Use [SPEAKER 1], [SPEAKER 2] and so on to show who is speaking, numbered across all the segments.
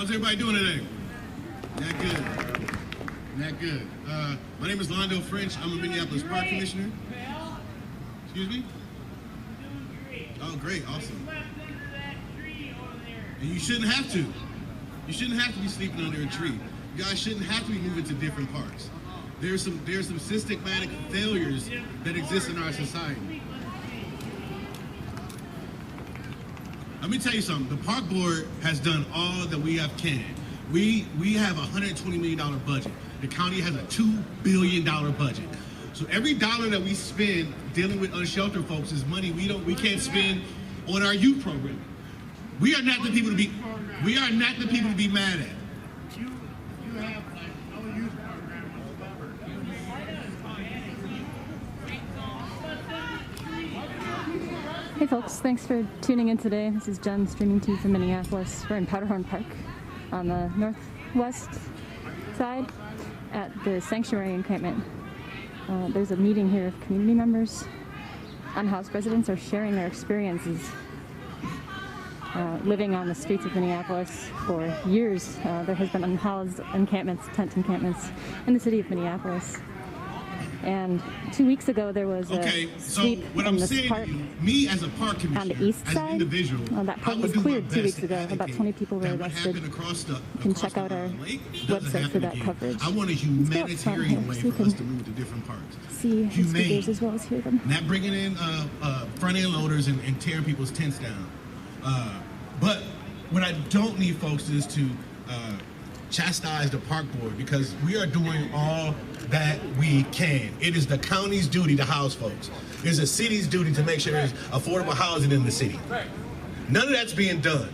[SPEAKER 1] How's everybody doing today? Not good. Not good. My name is Londo French. I'm a Minneapolis Park Commissioner. Excuse me? Oh, great. Awesome. And you shouldn't have to. You shouldn't have to be sleeping under a tree. You guys shouldn't have to be moving to different parks. There's some systematic failures that exist in our society. Let me tell you something. The park board has done all that we have can. We have a $120 million budget. The county has a $2 billion budget. So every dollar that we spend dealing with unsheltered folks is money we can't spend on our youth program. We are not the people to be mad at.
[SPEAKER 2] You have no youth program whatsoever.
[SPEAKER 3] Hey folks, thanks for tuning in today. This is Jen streaming to you from Minneapolis. We're in Powderhorn Park on the northwest side at the Sanctuary Encampment. There's a meeting here of community members. Unhoused residents are sharing their experiences living on the streets of Minneapolis for years. There has been unhoused encampments, tent encampments in the city of Minneapolis. And 2 weeks ago there was a sweep in this park
[SPEAKER 1] me as a park commissioner,
[SPEAKER 3] on the east
[SPEAKER 1] as
[SPEAKER 3] side.
[SPEAKER 1] An individual,
[SPEAKER 3] That park was cleared 2 weeks ago. About 20 people were arrested. You can check out our website for that coverage.
[SPEAKER 1] I want a humanitarian way for us to move to different parks.
[SPEAKER 3] See speakers as well as hear them.
[SPEAKER 1] Not bringing in front end loaders and tearing people's tents down. But what I don't need, folks, is to chastise the park board, because we are doing all that we can. It is the county's duty to house folks. It's the city's duty to make sure there's affordable housing in the city. None of that's being done.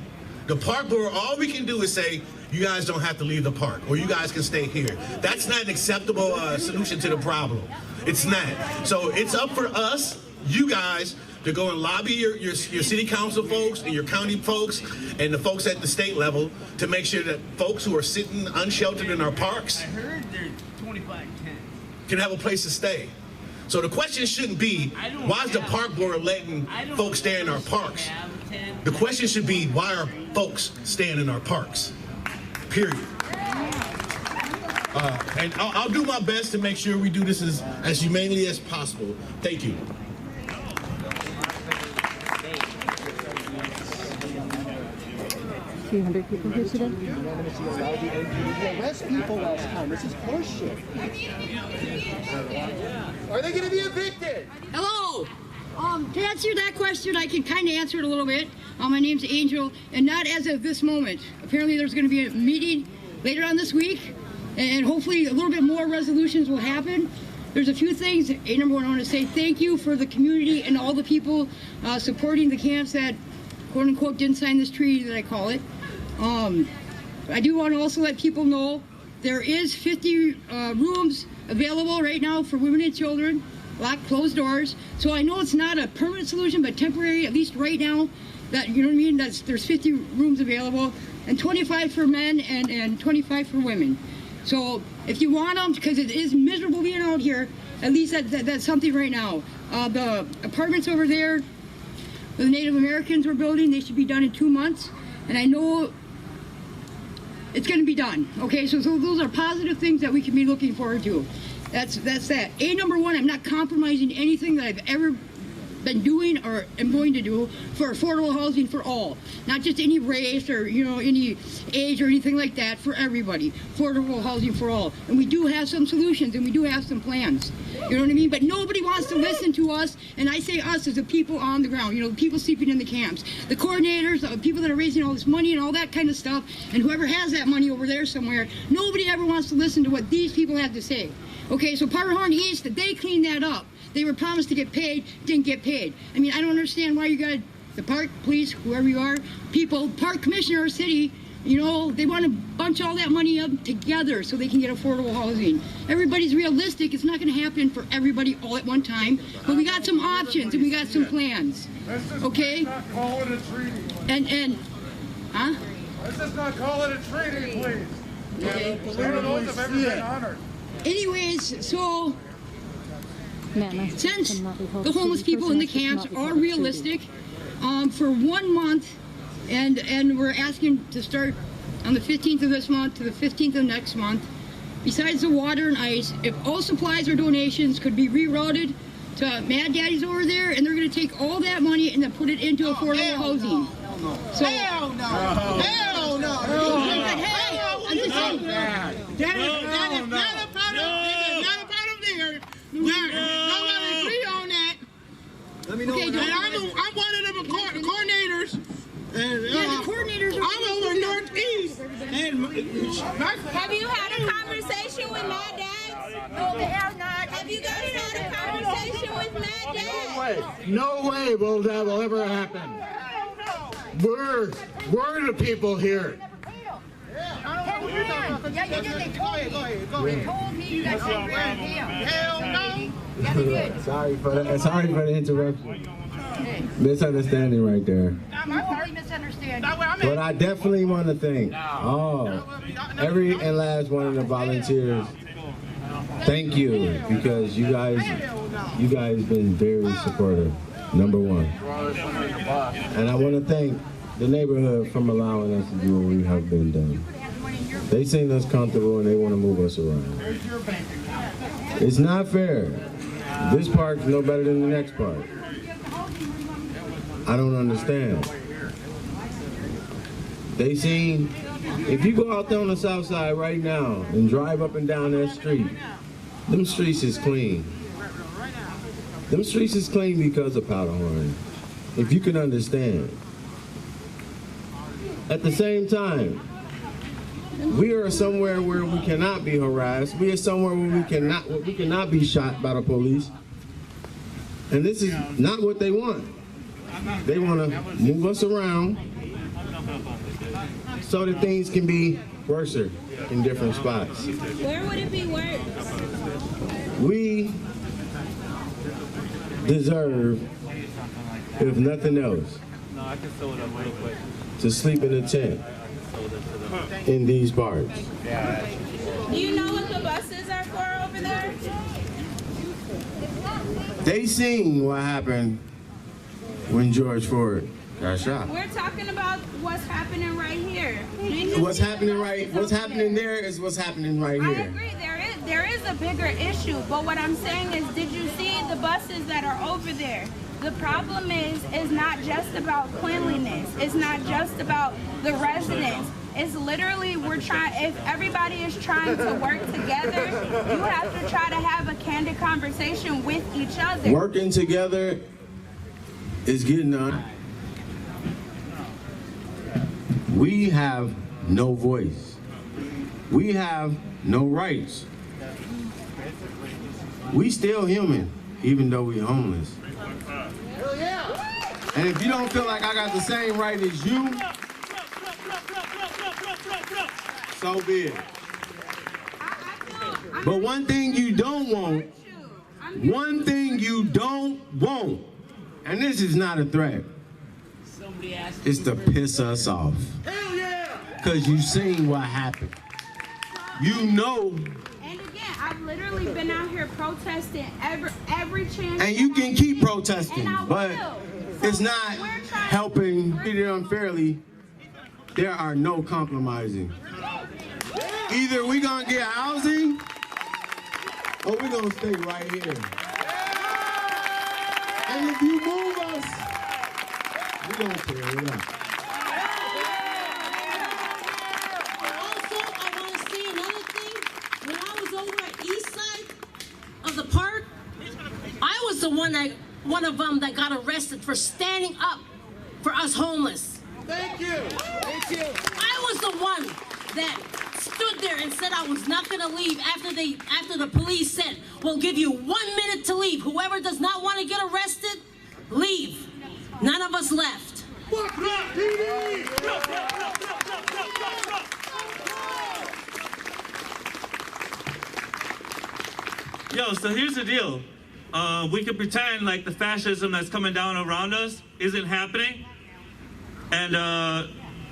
[SPEAKER 1] The park board, all we can do is say, you guys don't have to leave the park, or you guys can stay here. That's not an acceptable solution to the problem. It's not. So it's up for us, you guys, to go and lobby your city council folks and your county folks and the folks at the state level to make sure that folks who are sitting unsheltered in our parks can have a place to stay. So the question shouldn't be, why is the park board letting folks stay in our parks? The question should be, why are folks staying in our parks? Period. And I'll do my best to make sure we do this as humanely as possible. Thank you.
[SPEAKER 3] A few hundred people here today.
[SPEAKER 4] Less people last time. This is horseshit. Are they going to be evicted?
[SPEAKER 5] Hello. To answer that question, I can kind of answer it a little bit. My name's Angel, and not as of this moment. Apparently there's going to be a meeting later on this week, and hopefully a little bit more resolutions will happen. There's a few things. Number one, I want to say thank you for the community and all the people supporting the camps that, quote unquote, didn't sign this treaty that I call it. I do want to also let people know there is 50 rooms available right now for women and children, locked, closed doors. So I know it's not a permanent solution, but temporary, at least right now, that, you know what I mean, there's 50 rooms available, and 25 for men and 25 for women. So if you want them, because it is miserable being out here, at least that's something right now. The apartments over there, the Native Americans were building, they should be done in 2 months, and I know it's going to be done. Okay, so those are positive things that we can be looking forward to. That's that. Number one, I'm not compromising anything that I've ever been doing or am going to do for affordable housing for all, not just any race or, you know, any age or anything like that, for everybody. Affordable housing for all. And we do have some solutions and we do have some plans. You know what I mean? But nobody wants to listen to us, and I say us as the people on the ground, you know, the people sleeping in the camps, the coordinators, the people that are raising all this money and all that kind of stuff, and whoever has that money over there somewhere. Nobody ever wants to listen to what these people have to say. Okay, so Powderhorn East, they cleaned that up. They were promised to get paid, didn't get paid. I mean, I don't understand why you got the park, police, whoever you are, people, park commissioner or city, you know, they want to bunch all that money up together so they can get affordable housing. Everybody's realistic. It's not going to happen for everybody all at one time. But we got some options and we got some plans. Okay?
[SPEAKER 2] Let's just not call it a treaty.
[SPEAKER 5] Huh?
[SPEAKER 2] Let's just not call it a treaty, please.
[SPEAKER 5] Okay.
[SPEAKER 2] None of those have ever been honored.
[SPEAKER 5] Anyways, so since the homeless
[SPEAKER 3] people
[SPEAKER 5] people in the camps are realistic, for 1 month, and we're asking to start on the 15th of this month to the 15th of next month. Besides the water and ice, if all supplies or donations could be rerouted to Mad Daddy's over there, and they're going to take all that money and then put it into affordable housing. So,
[SPEAKER 2] Hell no! Hell no!
[SPEAKER 5] Hey, I'm just saying.
[SPEAKER 2] That is not a part of there. Nobody agree on that.
[SPEAKER 4] Let me know.
[SPEAKER 5] Okay,
[SPEAKER 2] And I'm one of them coordinators. And
[SPEAKER 5] Yeah, the coordinators are.
[SPEAKER 2] I'm over Northeast. And
[SPEAKER 6] Have you had a conversation with Mad Dad? No, they have not. Have you guys had a conversation with Mad Dad?
[SPEAKER 7] No way will that will ever happen. We're the people here.
[SPEAKER 5] Yeah, you did. They told me. They told me you guys said
[SPEAKER 2] hell no.
[SPEAKER 5] Yeah, they did.
[SPEAKER 8] Sorry for the interruption. Misunderstanding right there.
[SPEAKER 5] You totally misunderstand.
[SPEAKER 8] But I definitely want to thank every and last one of the volunteers. Thank you, because you guys been very supportive. Number one. And I want to thank the neighborhood from allowing us to do what we have been done. They seen us comfortable and they want to move us around. It's not fair. This park's no better than the next park. I don't understand. They seen, if you go out there on the south side right now and drive up and down that street, them streets is clean. Them streets is clean because of Powderhorn, if you can understand. At the same time, we are somewhere where we cannot be harassed. We are somewhere where we cannot be shot by the police. And this is not what they want. They want to move us around so that things can be worse in different spots.
[SPEAKER 6] Where would it be worse?
[SPEAKER 8] We deserve, if nothing else, to sleep in a tent in these parks.
[SPEAKER 6] Do you know what the buses are for over there?
[SPEAKER 8] They seen what happened when George Floyd got shot.
[SPEAKER 6] We're talking about what's happening right here.
[SPEAKER 8] What's happening there is what's happening right
[SPEAKER 6] I
[SPEAKER 8] here.
[SPEAKER 6] agree, there is a bigger issue, but what I'm saying is, did you see the buses that are over there? The problem is not just about cleanliness. It's not just about the residents. It's literally, if everybody is trying to work together, you have to try to have a candid conversation with each other.
[SPEAKER 8] Working together is getting on. We have no voice. We have no rights. We still human, even though we're homeless. And if you don't feel like I got the same right as you, so be it. But one thing you don't want, and this is not a threat, is to piss us off. Because you've seen what happened. You know.
[SPEAKER 6] And again, I've literally been out here protesting every chance.
[SPEAKER 8] And you can keep protesting, but it's not
[SPEAKER 6] So
[SPEAKER 8] helping. Treated unfairly, there are no compromising. Either we gonna get housing, or we gonna stay right here. And if you move us, we gonna tear it up.
[SPEAKER 9] Also, I want to say another thing. When I was over at east side of the park, I was the one of them that got arrested for standing up for us homeless.
[SPEAKER 2] Thank you. Thank you.
[SPEAKER 9] I was the one that stood there and said I was not going to leave after the police said, we'll give you 1 minute to leave. Whoever does not want to get arrested, leave. None of us left.
[SPEAKER 10] Yo, so here's the deal. We can pretend like the fascism that's coming down around us isn't happening. And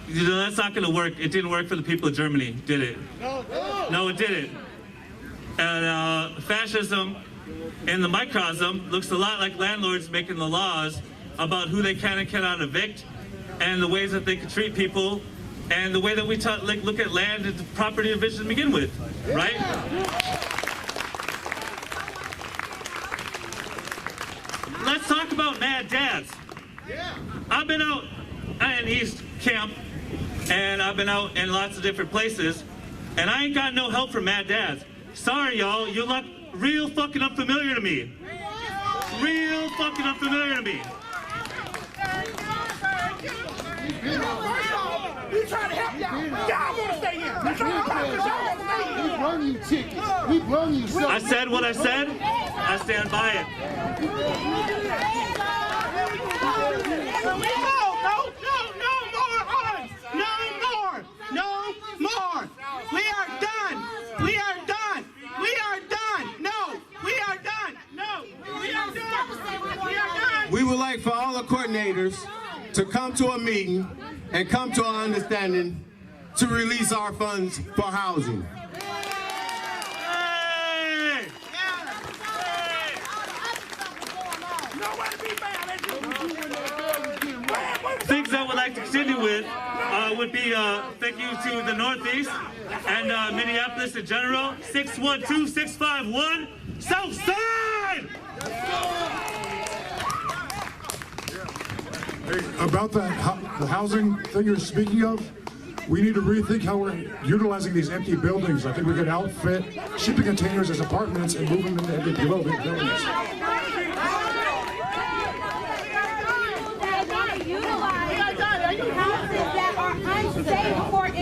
[SPEAKER 10] that's not gonna work. It didn't work for the people of Germany, did it? No, it didn't. And fascism in the microcosm looks a lot like landlords making the laws about who they can and cannot evict and the ways that they can treat people and the way that we look at land and property division to begin with, right? Let's talk about mad dads. I've been out in East Camp, and I've been out in lots of different places, and I ain't got no help from mad dads. Sorry, y'all, you look real fucking unfamiliar to me. Real fucking unfamiliar to me.
[SPEAKER 2] We trying to help y'all. Y'all want to stay here. That's all I'm talking about. We brung you tickets. We brung you something.
[SPEAKER 10] I said what I said. I stand by it.
[SPEAKER 2] No more. We are done. We are done. We are done. No, we are done. No, we are done. We are done.
[SPEAKER 8] We would like for all the coordinators to come to a meeting and come to an understanding to release our funds for housing.
[SPEAKER 10] Things I would like to continue with would be thank you to the Northeast and Minneapolis in general. 612-651 Southside!
[SPEAKER 11] Hey, about the housing thing you're speaking of, we need to rethink how we're utilizing these empty buildings. I think we could outfit shipping containers as apartments and move them into empty buildings.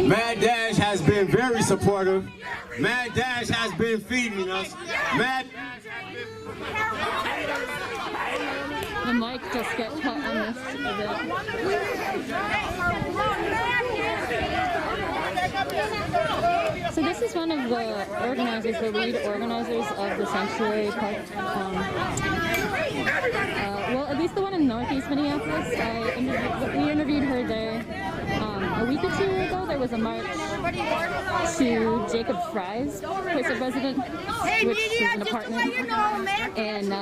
[SPEAKER 8] Mad Dash has been very supportive. Mad Dash has been feeding us.
[SPEAKER 3] The mic just got cut on this event. So this is one of the organizers, the lead organizers of the Sanctuary Park. Well, at least the one in Northeast Minneapolis. We interviewed her there. A week or two ago, there was a march to Jacob Fry's place of residence, which is an apartment in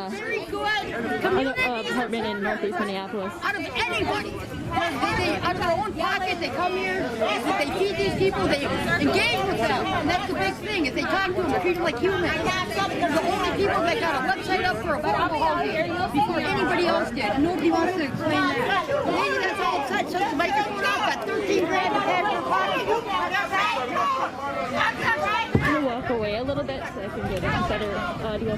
[SPEAKER 3] apartment in Northeast Minneapolis.
[SPEAKER 5] Out of anybody, out of their own pocket, they come here, they feed these people, they engage with them, and that's the big thing. If they talk to them, treat them like humans. They're the only people that got a website up for affordable housing before anybody else did, and nobody wants to explain that. The lady that's all upset shuts the microphone off, got 13 grand to pack her pocket.
[SPEAKER 3] I'm gonna walk away a little bit so I can get a better audio.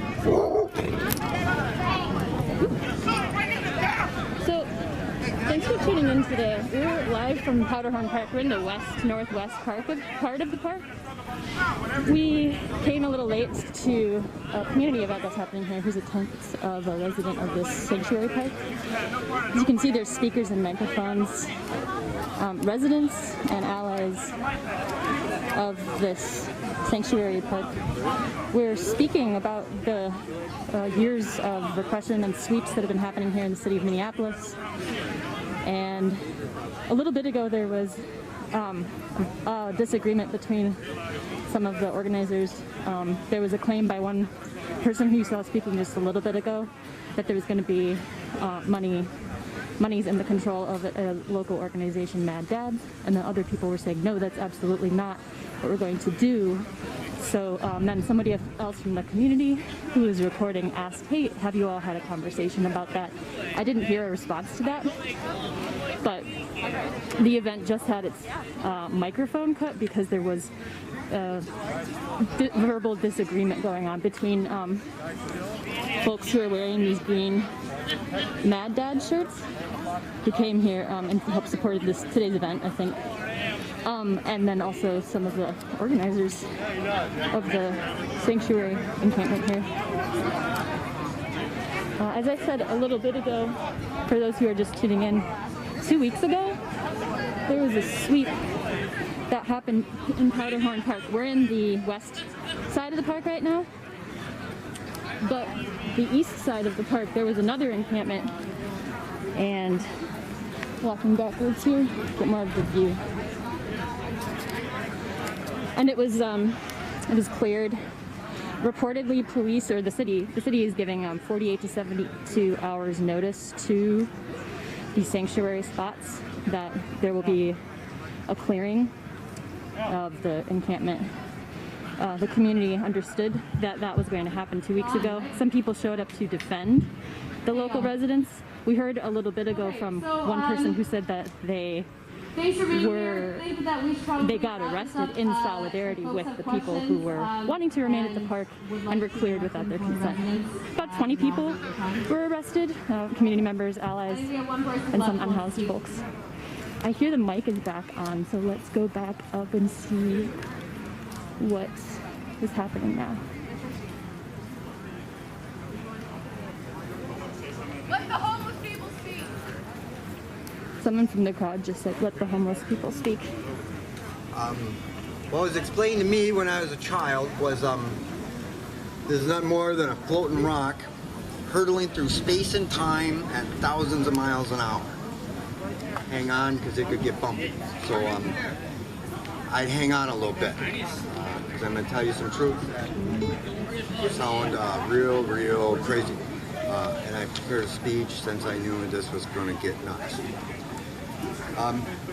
[SPEAKER 3] So, thanks for tuning in today. We're live from Powderhorn Park. We're in the northwest part of the park. We came a little late to a community event that's happening here. Who's a tenth of a resident of this sanctuary park. As you can see, there's speakers and microphones. Residents and allies of this sanctuary park. We're speaking about the years of repression and sweeps that have been happening here in the city of Minneapolis. And a little bit ago there was a disagreement between some of the organizers. There was a claim by one person who you saw speaking just a little bit ago that there was going to be money's in the control of a local organization, Mad Dads, and then other people were saying, no, that's absolutely not what we're going to do. So then somebody else from the community who was recording asked, hey, have you all had a conversation about that? I didn't hear a response to that, but the event just had its microphone cut because there was verbal disagreement going on between folks who are wearing these green Mad Dad shirts who came here and helped support today's event, I think. And then also some of the organizers of the sanctuary encampment here. As I said a little bit ago, for those who are just tuning in, 2 weeks ago, there was a sweep that happened in Powderhorn Park. We're in the west side of the park right now, but the east side of the park, there was another encampment, and walking backwards here, get more of the view. And it was cleared. Reportedly, police or the city is giving 48 to 72 hours notice to these sanctuary spots that there will be a clearing of the encampment. The community understood that that was going to happen 2 weeks ago. Some people showed up to defend the local residents. We heard a little bit ago from one person who said that they got arrested in solidarity with the people who were wanting to remain at the park and were cleared without their consent. About 20 people were arrested, community members, allies, and some unhoused folks. I hear the mic is back on, so let's go back up and see what is happening now.
[SPEAKER 6] Let the homeless people speak.
[SPEAKER 3] Someone from the crowd just said, let the homeless people speak.
[SPEAKER 4] What was explained to me when I was a child was there's nothing more than a floating rock hurtling through space and time at thousands of miles an hour. Hang on, because it could get bumpy. So I'd hang on a little bit, because I'm going to tell you some truth that sound real crazy. And I prepared a speech since I knew this was going to get nuts.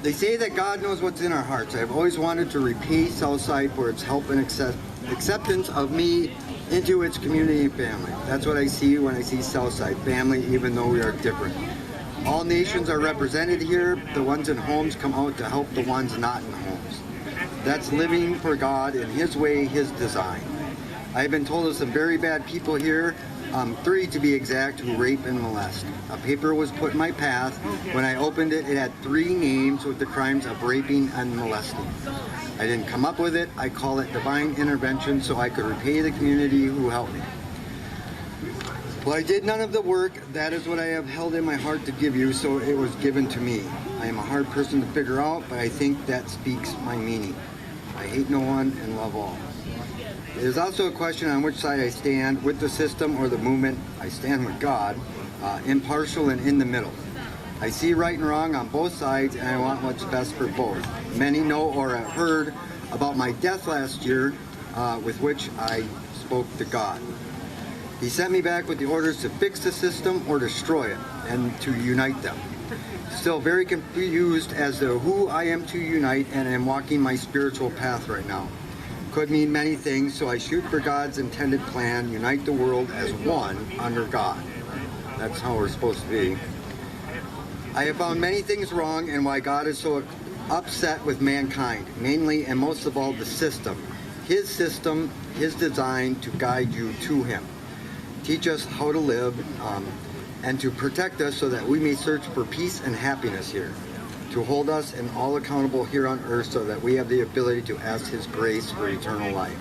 [SPEAKER 4] They say that God knows what's in our hearts. I've always wanted to repay Southside for its help and acceptance of me into its community and family. That's what I see when I see Southside, family, even though we are different. All nations are represented here. The ones in homes come out to help the ones not in homes. That's living for God in His way, His design. I have been told of some very bad people here, 3 to be exact, who rape and molest. A paper was put in my path. When I opened it, it had 3 names with the crimes of raping and molesting. I didn't come up with it. I call it divine intervention so I could repay the community who helped me. Well, I did none of the work. That is what I have held in my heart to give you, so it was given to me. I am a hard person to figure out, but I think that speaks my meaning. I hate no one and love all. It is also a question on which side I stand, with the system or the movement. I stand with God, impartial and in the middle. I see right and wrong on both sides, and I want what's best for both. Many know or have heard about my death last year, with which I spoke to God. He sent me back with the orders to fix the system or destroy it, and to unite them. Still very confused as to who I am to unite, and am walking my spiritual path right now. Could mean many things, so I shoot for God's intended plan, unite the world as one under God. That's how we're supposed to be. I have found many things wrong and why God is so upset with mankind, mainly and most of all the system, His design to guide you to Him. Teach us how to live and to protect us so that we may search for peace and happiness here. To hold us and all accountable here on earth so that we have the ability to ask His grace for eternal life.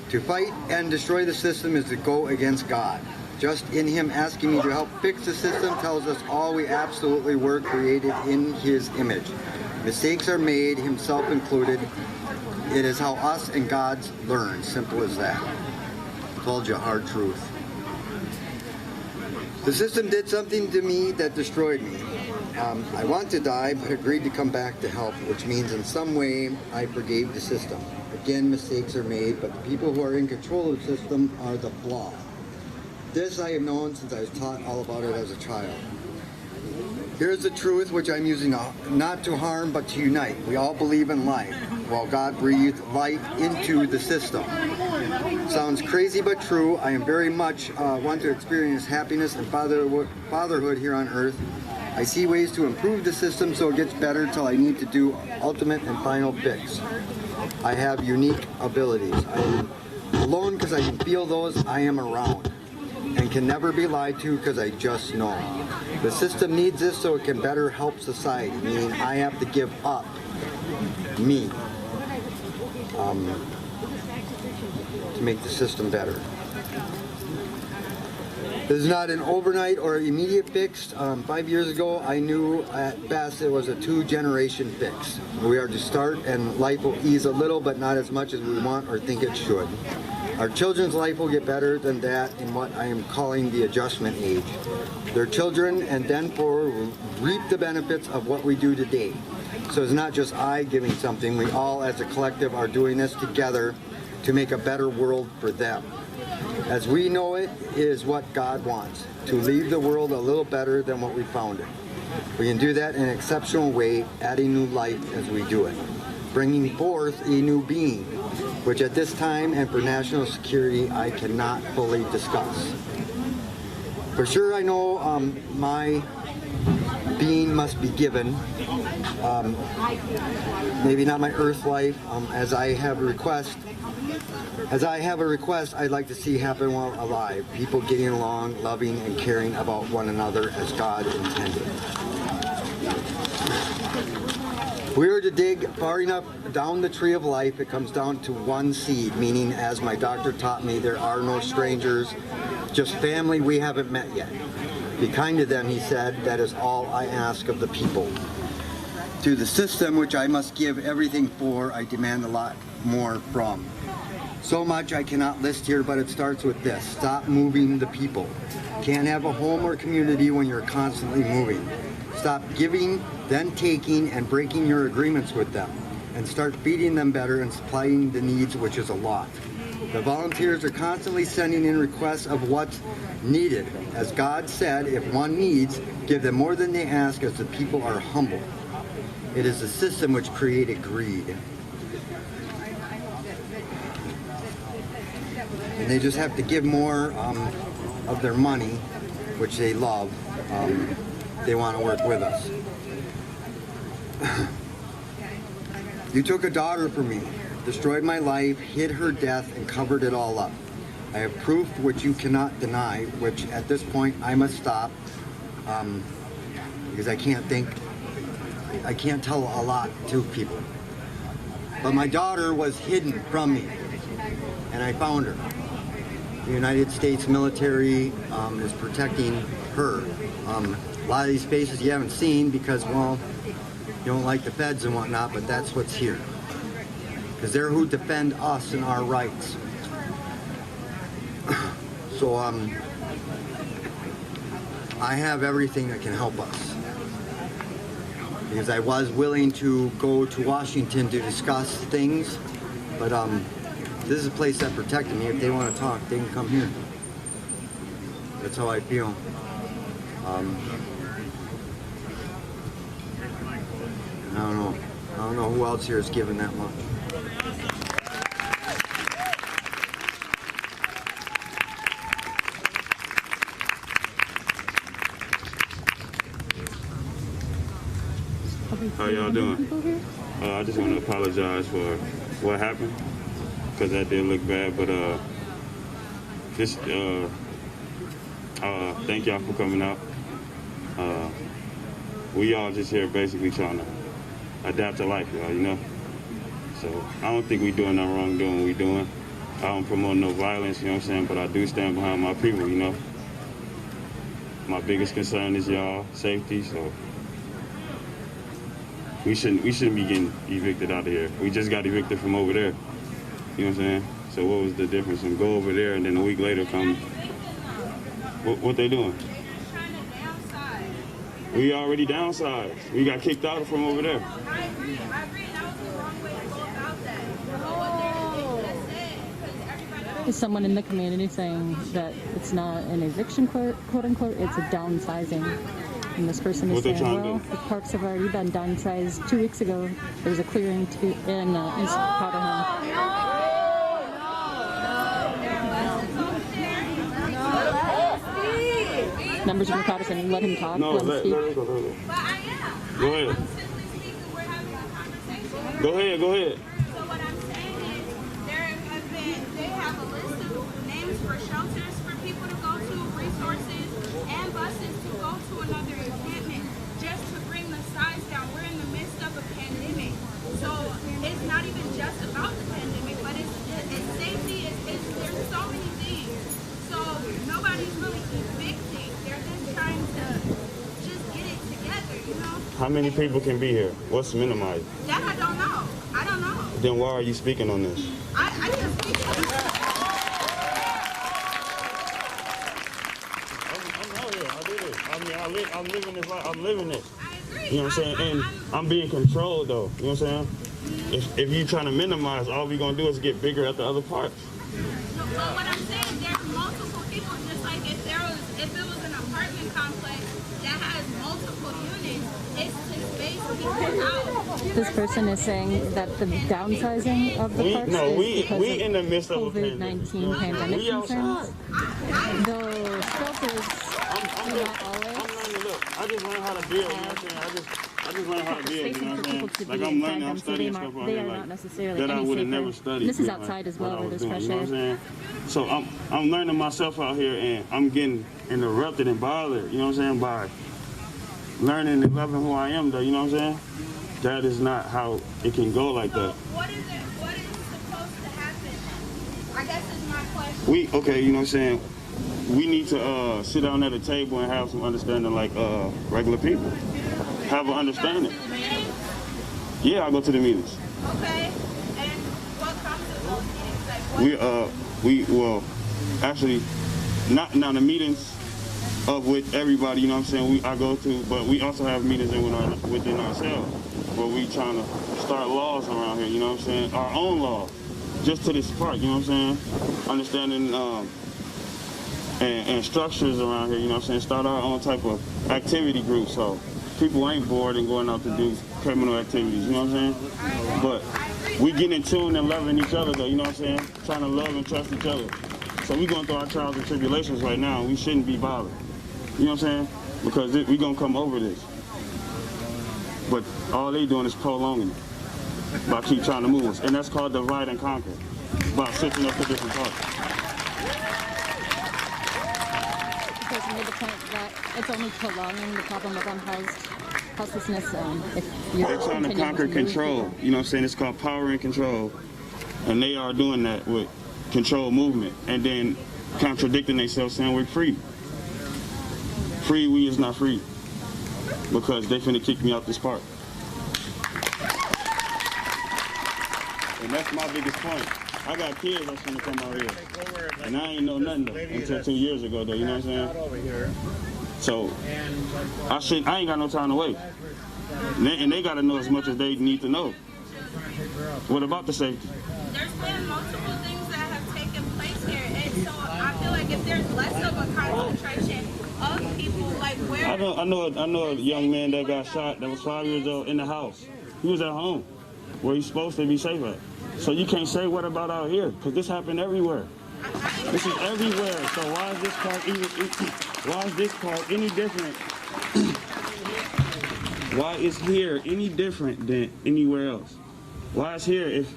[SPEAKER 4] To fight and destroy the system is to go against God. Just in Him asking me to help fix the system tells us all we absolutely were created in His image. Mistakes are made, Himself included. It is how us and God learn, simple as that. Told you, hard truth. The system did something to me that destroyed me. I want to die, but agreed to come back to help, which means in some way I forgave the system. Again, mistakes are made, but the people who are in control of the system are the flaw. This I have known since I was taught all about it as a child. Here's the truth, which I'm using not to harm, but to unite. We all believe in life, while God breathed life into the system. Sounds crazy, but true. I am very much want to experience happiness and fatherhood here on earth. I see ways to improve the system so it gets better till I need to do ultimate and final fix. I have unique abilities. I am alone because I can feel those I am around, and can never be lied to because I just know. The system needs this so it can better help society, meaning I have to give up me to make the system better. This is not an overnight or immediate fix. 5 years ago, I knew at best it was a 2-generation fix. We are to start and life will ease a little, but not as much as we want or think it should. Our children's life will get better than that in what I am calling the adjustment age. Their children and then forward will reap the benefits of what we do today. So it's not just I giving something, we all as a collective are doing this together to make a better world for them. As we know it is what God wants, to leave the world a little better than what we found it. We can do that in an exceptional way, adding new life as we do it, bringing forth a new being, which at this time and for national security I cannot fully discuss. For sure I know my being must be given, maybe not my earth life, as I have a request. I'd like to see happen while alive, people getting along, loving and caring about one another as God intended. If we were to dig far enough down the tree of life, it comes down to one seed, meaning, as my doctor taught me, there are no strangers, just family we haven't met yet. Be kind to them, he said, that is all I ask of the people. Through the system, which I must give everything for, I demand a lot more from. So much I cannot list here, but it starts with this: stop moving the people. Can't have a home or community when you're constantly moving. Stop giving, then taking, and breaking your agreements with them, and start feeding them better and supplying the needs, which is a lot. The volunteers are constantly sending in requests of what's needed. As God said, if one needs, give them more than they ask, as the people are humble. It is the system which created greed. And they just have to give more of their money, which they love. They want to work with us. You took a daughter from me, destroyed my life, hid her death, and covered it all up. I have proof which you cannot deny, which at this point I must stop, because I can't tell a lot to people. But my daughter was hidden from me, and I found her. The United States military is protecting her. A lot of these faces you haven't seen because, well, you don't like the feds and whatnot, but that's what's here. Because they're who defend us and our rights. So I have everything that can help us. Because I was willing to go to Washington to discuss things, but this is a place that protected me. If they want to talk, they can come here. That's how I feel. I don't know who else here is given that much.
[SPEAKER 12] How y'all doing? I just want to apologize for what happened, because that did look bad, but thank y'all for coming out. We all just here basically trying to adapt to life, y'all, you know? So I don't think we doing nothing wrong doing what we doing. I don't promote no violence, you know what I'm saying, but I do stand behind my people, you know? My biggest concern is y'all safety, so we shouldn't be getting evicted out of here. We just got evicted from over there, you know what I'm saying? So what was the difference? And go over there and then a week later come, what they doing? We already downsized. We got kicked out from over there.
[SPEAKER 6] I agree. That was the wrong way to go about that.
[SPEAKER 3] Is someone in the community saying that it's not an eviction, quote unquote, it's a downsizing? And this person is saying, well, the parks have already been downsized. 2 weeks ago, there was a clearing in East Powderhorn. Members of the crowd are saying, let him talk, let him speak.
[SPEAKER 6] But I am.
[SPEAKER 12] Go ahead.
[SPEAKER 6] I'm simply speaking, we're having a conversation.
[SPEAKER 12] Go ahead.
[SPEAKER 6] So what I'm saying is, they have a list of names for shelters for people to go to, resources, and buses to go to another encampment, just to bring the size down. We're in the midst of a pandemic. So it's not even just about the pandemic, but it's safety, there's so many things. So nobody's really evicting. They're just trying to just get it together, you know?
[SPEAKER 12] How many people can be here? What's minimized?
[SPEAKER 6] That I don't know.
[SPEAKER 12] Then why are you speaking on this?
[SPEAKER 6] I just speak on this.
[SPEAKER 12] I'm out here. I did it. I mean, I'm living this life. I'm living it.
[SPEAKER 6] I agree.
[SPEAKER 12] You know what I'm saying? And I'm being controlled, though. You know what I'm saying? If you're trying to minimize, all we're going to do is get bigger at the other parts.
[SPEAKER 6] No, but what I'm saying, there's multiple people, just like if it was an apartment complex that has multiple units,
[SPEAKER 3] This person is saying that the downsizing of the parks is because
[SPEAKER 12] we in the midst of a
[SPEAKER 3] COVID-19 pandemic concerns. Though shelters do not always.
[SPEAKER 12] I just learned how to build, you know what I'm saying? I just learned how to build, you know what I'm saying? Like I'm learning, I'm studying stuff out here like that I would have never studied.
[SPEAKER 3] This is outside as well, where there's fresh air.
[SPEAKER 12] You know what I'm saying? So I'm learning myself out here, and I'm getting interrupted and bothered, you know what I'm saying, by learning and loving who I am, though, you know what I'm saying? That is not how it can go like that.
[SPEAKER 6] What is supposed to happen? I guess is my question.
[SPEAKER 12] Okay, you know what I'm saying? We need to sit down at a table and have some understanding like regular people. Have an understanding. Yeah, I go to the meetings.
[SPEAKER 6] Okay. And what comes to those meetings?
[SPEAKER 12] Well, actually, not now the meetings of with everybody, you know what I'm saying, I go to, but we also have meetings within ourselves where we trying to start laws around here, you know what I'm saying, our own laws, just to this part, you know what I'm saying, understanding and structures around here, you know what I'm saying, start our own type of activity group so people ain't bored and going out to do criminal activities, you know what I'm saying, but we get in tune and loving each other though, you know what I'm saying, trying to love and trust each other. So we going through our trials and tribulations right now, and we shouldn't be bothered. You know what I'm saying? Because we gonna come over this. But all they doing is prolonging it by keep trying to move us. And that's called divide and conquer, by switching up to different parts.
[SPEAKER 3] Because you made the point that it's only prolonging the problem of houselessness.
[SPEAKER 12] They're trying to conquer control. You know what I'm saying? It's called power and control. And they are doing that with control movement. And then contradicting themselves saying we're free. Free, we is not free. Because they finna kick me out this park. And that's my biggest point. I got kids that's finna come out here. And I ain't know nothing though, until 2 years ago though, you know what I'm saying? So, I ain't got no time to wait. And they gotta know as much as they need to know. What about the safety?
[SPEAKER 6] There's been multiple things that have taken place here. And so I feel like if there's less of a concentration of people, like where...
[SPEAKER 12] I know a young man that got shot that was 5 years old in the house. He was at home, where he's supposed to be safe at. So you can't say what about out here, because this happened everywhere. This is everywhere. So why is this park any different? Why is here any different than anywhere else? Why is here if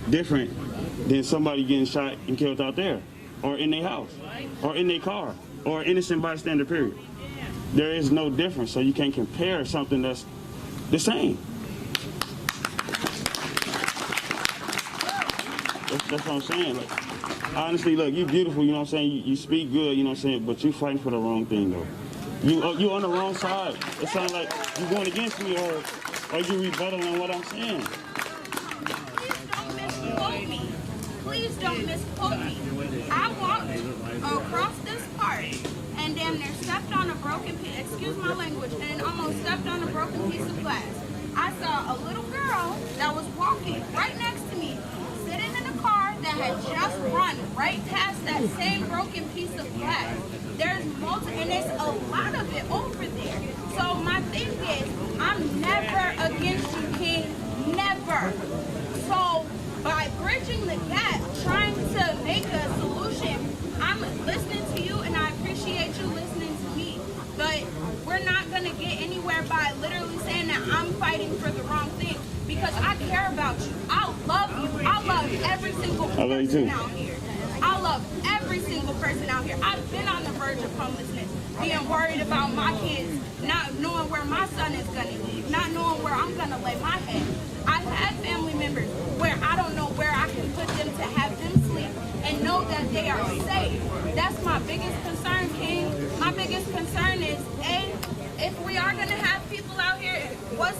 [SPEAKER 12] different than somebody getting shot and killed out there, or in their house, or in their car, or innocent bystander, period? There is no difference, so you can't compare something that's the same. That's what I'm saying. Like, honestly, look, you beautiful, you know what I'm saying? You speak good, you know what I'm saying? But you fighting for the wrong thing, though. You on the wrong side. It sounds like you going against me, or you rebuttaling what I'm saying.
[SPEAKER 6] Please don't misquote me. I walked across this park and damn near stepped on a broken piece, excuse my language, and almost stepped on a broken piece of glass. I saw a little girl that was walking right next to me, sitting in a car that had just run right past that same broken piece of glass. There's multiple, and there's a lot of it over there. So my thing is, I'm never against you, King, never. So by bridging the gap, trying to make a solution, I'm listening to you, and I appreciate you listening to me. But we're not gonna get anywhere by literally saying that I'm fighting for the wrong thing, because I care about you. I love you. I love every single person out here. I love every single person out here. I've been on the verge of homelessness, being worried about my kids, not knowing where my son is gonna live, not knowing where I'm gonna lay my head. I've had family members where I don't know where I can put them to have them sleep and know that they are safe. That's my biggest concern, King. My biggest concern is, A, if we are gonna have people out here, what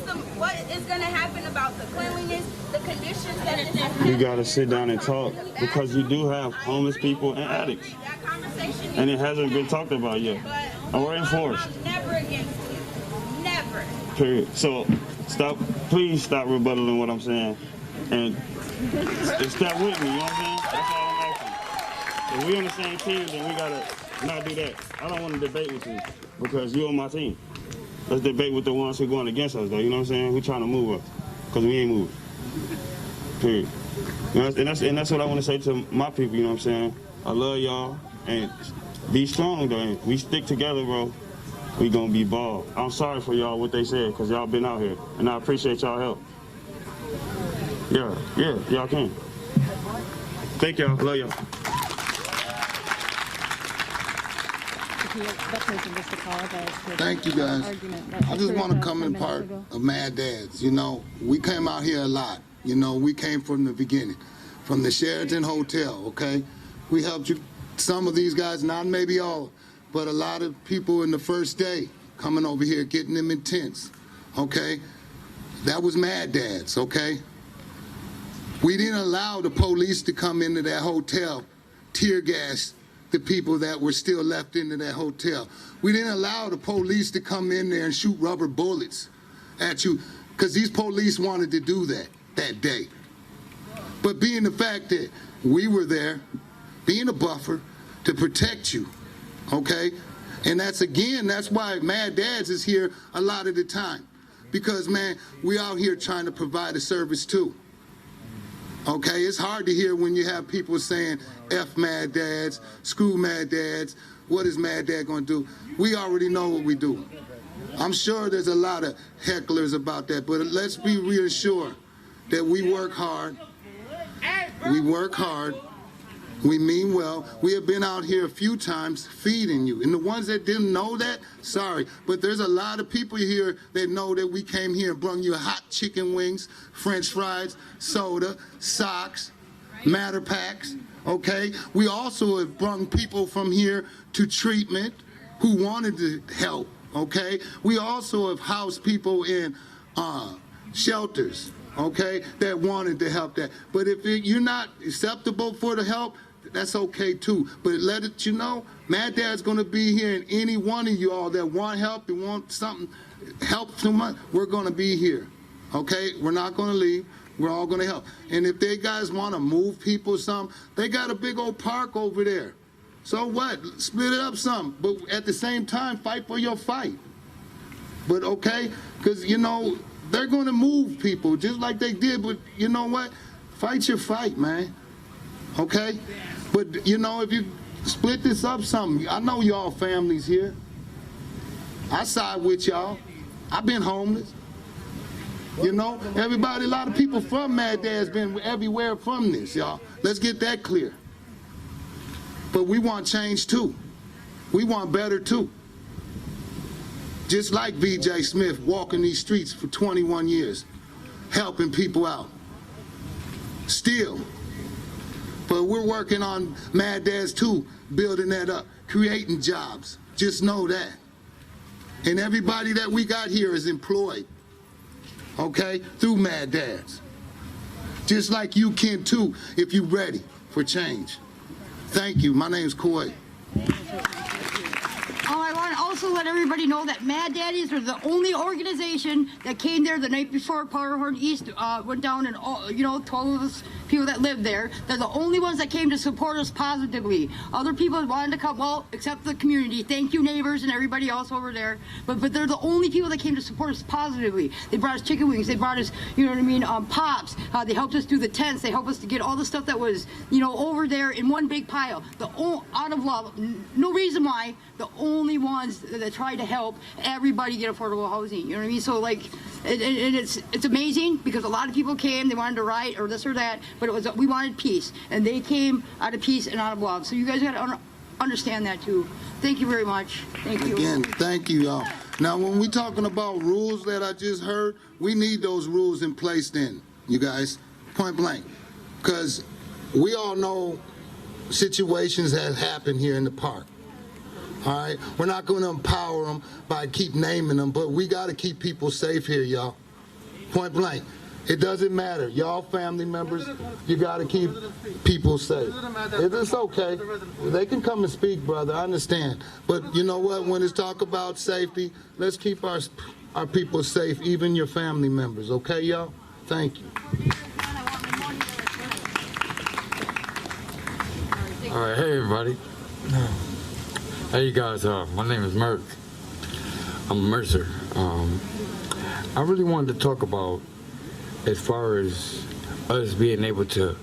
[SPEAKER 6] is gonna happen about the cleanliness, the conditions that it's in?
[SPEAKER 12] You gotta sit down and talk, because you do have homeless people and addicts. And it hasn't been talked about yet. Or enforced.
[SPEAKER 6] I'm never against you. Never.
[SPEAKER 12] Period. So please stop rebuttaling what I'm saying. And step with me, you know what I'm saying? That's all I'm asking. If we on the same team, then we gotta not do that. I don't want to debate with you, because you're on my team. Let's debate with the ones who are going against us, though, you know what I'm saying? Who trying to move us. because we ain't moving. Period. And that's what I want to say to my people, you know what I'm saying? I love y'all, and be strong, though. And we stick together, bro. We gonna be bald. I'm sorry for y'all what they said, because y'all been out here, and I appreciate y'all help. Yeah, y'all can. Thank y'all, love y'all.
[SPEAKER 13] Thank you, guys. I just want to come in part of Mad Dads. You know, we came out here a lot. You know, we came from the beginning, from the Sheraton Hotel, okay? We helped you, some of these guys, not maybe all, but a lot of people in the first day coming over here, getting them in tents, okay? That was Mad Dads, okay? We didn't allow the police to come into that hotel, tear gas the people that were still left into that hotel. We didn't allow the police to come in there and shoot rubber bullets at you, because these police wanted to do that day. But being the fact that we were there, being a buffer to protect you, okay? And that's why Mad Dads is here a lot of the time. Because, man, we out here trying to provide a service too. Okay, it's hard to hear when you have people saying, F Mad Dads, screw Mad Dads, what is Mad Dad gonna do? We already know what we do. I'm sure there's a lot of hecklers about that, but let's be reassured that we work hard. We work hard. We mean well. We have been out here a few times feeding you. And the ones that didn't know that, sorry. But there's a lot of people here that know that we came here and brought you hot chicken wings, French fries, soda, socks, matter packs, okay? We also have brought people from here to treatment who wanted to help, okay? We also have housed people in shelters, okay, that wanted to help that. But if you're not acceptable for the help, that's okay too. But let it, you know, Mad Dad's gonna be here, and any one of you all that want help and want something, help someone, we're gonna be here, okay? We're not gonna leave. We're all gonna help. And if they guys wanna move people some, they got a big old park over there. So what? Split it up some, but at the same time, fight for your fight. But okay, because you know, they're gonna move people just like they did, but you know what? Fight your fight, man. Okay? But you know, if you split this up some, I know y'all families here. I side with y'all. I've been homeless. You know, everybody, a lot of people from Mad Dad's been everywhere from this, y'all. Let's get that clear. But we want change too. We want better too. Just like VJ Smith walking these streets for 21 years, helping people out. Still. But we're working on Mad Dads too, building that up, creating jobs. Just know that. And everybody that we got here is employed, okay, through Mad Dads. Just like you can too, if you're ready for change. Thank you. My name's Coy.
[SPEAKER 5] I want to also let everybody know that Mad Daddies are the only organization that came there the night before Powderhorn East went down, and you know, 12 of us people that live there. They're the only ones that came to support us positively. Other people wanted to come, well, except the community. Thank you, neighbors, and everybody else over there. But they're the only people that came to support us positively. They brought us chicken wings. They brought us, you know what I mean, pops. They helped us do the tents. They helped us to get all the stuff that was, you know, over there in one big pile. Out of love, no reason why. The only ones that tried to help everybody get affordable housing. You know what I mean? So like, it's amazing because a lot of people came. They wanted to riot or this or that, but it was we wanted peace, and they came out of peace and out of love. So you guys got to understand that too. Thank you very much. Thank you.
[SPEAKER 13] Again, thank you, y'all. Now, when we're talking about rules that I just heard, we need those rules in place then, you guys, point blank, because we all know situations that happen here in the park. All right, we're not going to empower them by keep naming them, but we got to keep people safe here, y'all. Point blank. It doesn't matter. Y'all family members, you got to keep people safe. It's okay. They can come and speak, brother. I understand. But you know what? When it's talk about safety, let's keep our people safe, even your family members. Okay, y'all? Thank you.
[SPEAKER 14] All right, hey, everybody. Hey, you guys. My name is Merck. I'm a Mercer. I really wanted to talk about as far as us being able to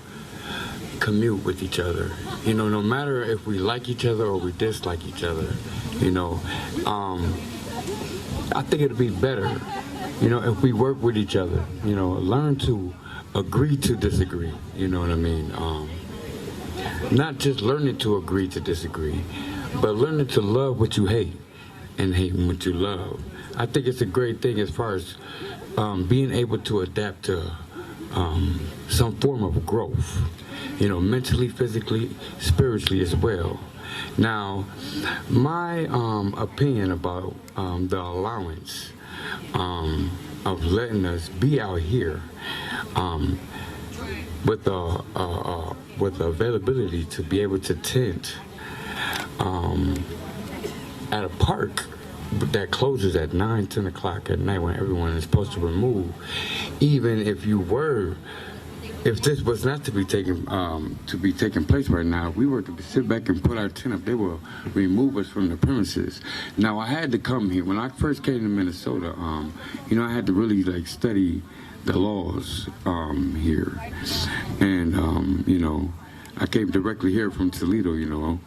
[SPEAKER 14] commute with each other, you know, no matter if we like each other or we dislike each other, you know, I think it'd be better, you know, if we work with each other, you know, learn to agree to disagree, you know what I mean? Not just learning to agree to disagree, but learning to love what you hate and hate what you love. I think it's a great thing as far as being able to adapt to some form of growth, you know, mentally, physically, spiritually as well. Now, my opinion about the allowance of letting us be out here with the availability to be able to tent at a park that closes at 9, 10 o'clock at night when everyone is supposed to remove, even if this was not to be taking place right now, if we were to sit back and put our tent up, they will remove us from the premises. Now, I had to come here. When I first came to Minnesota, you know, I had to really like study the laws here. And, you know, I came directly here from Toledo, you know,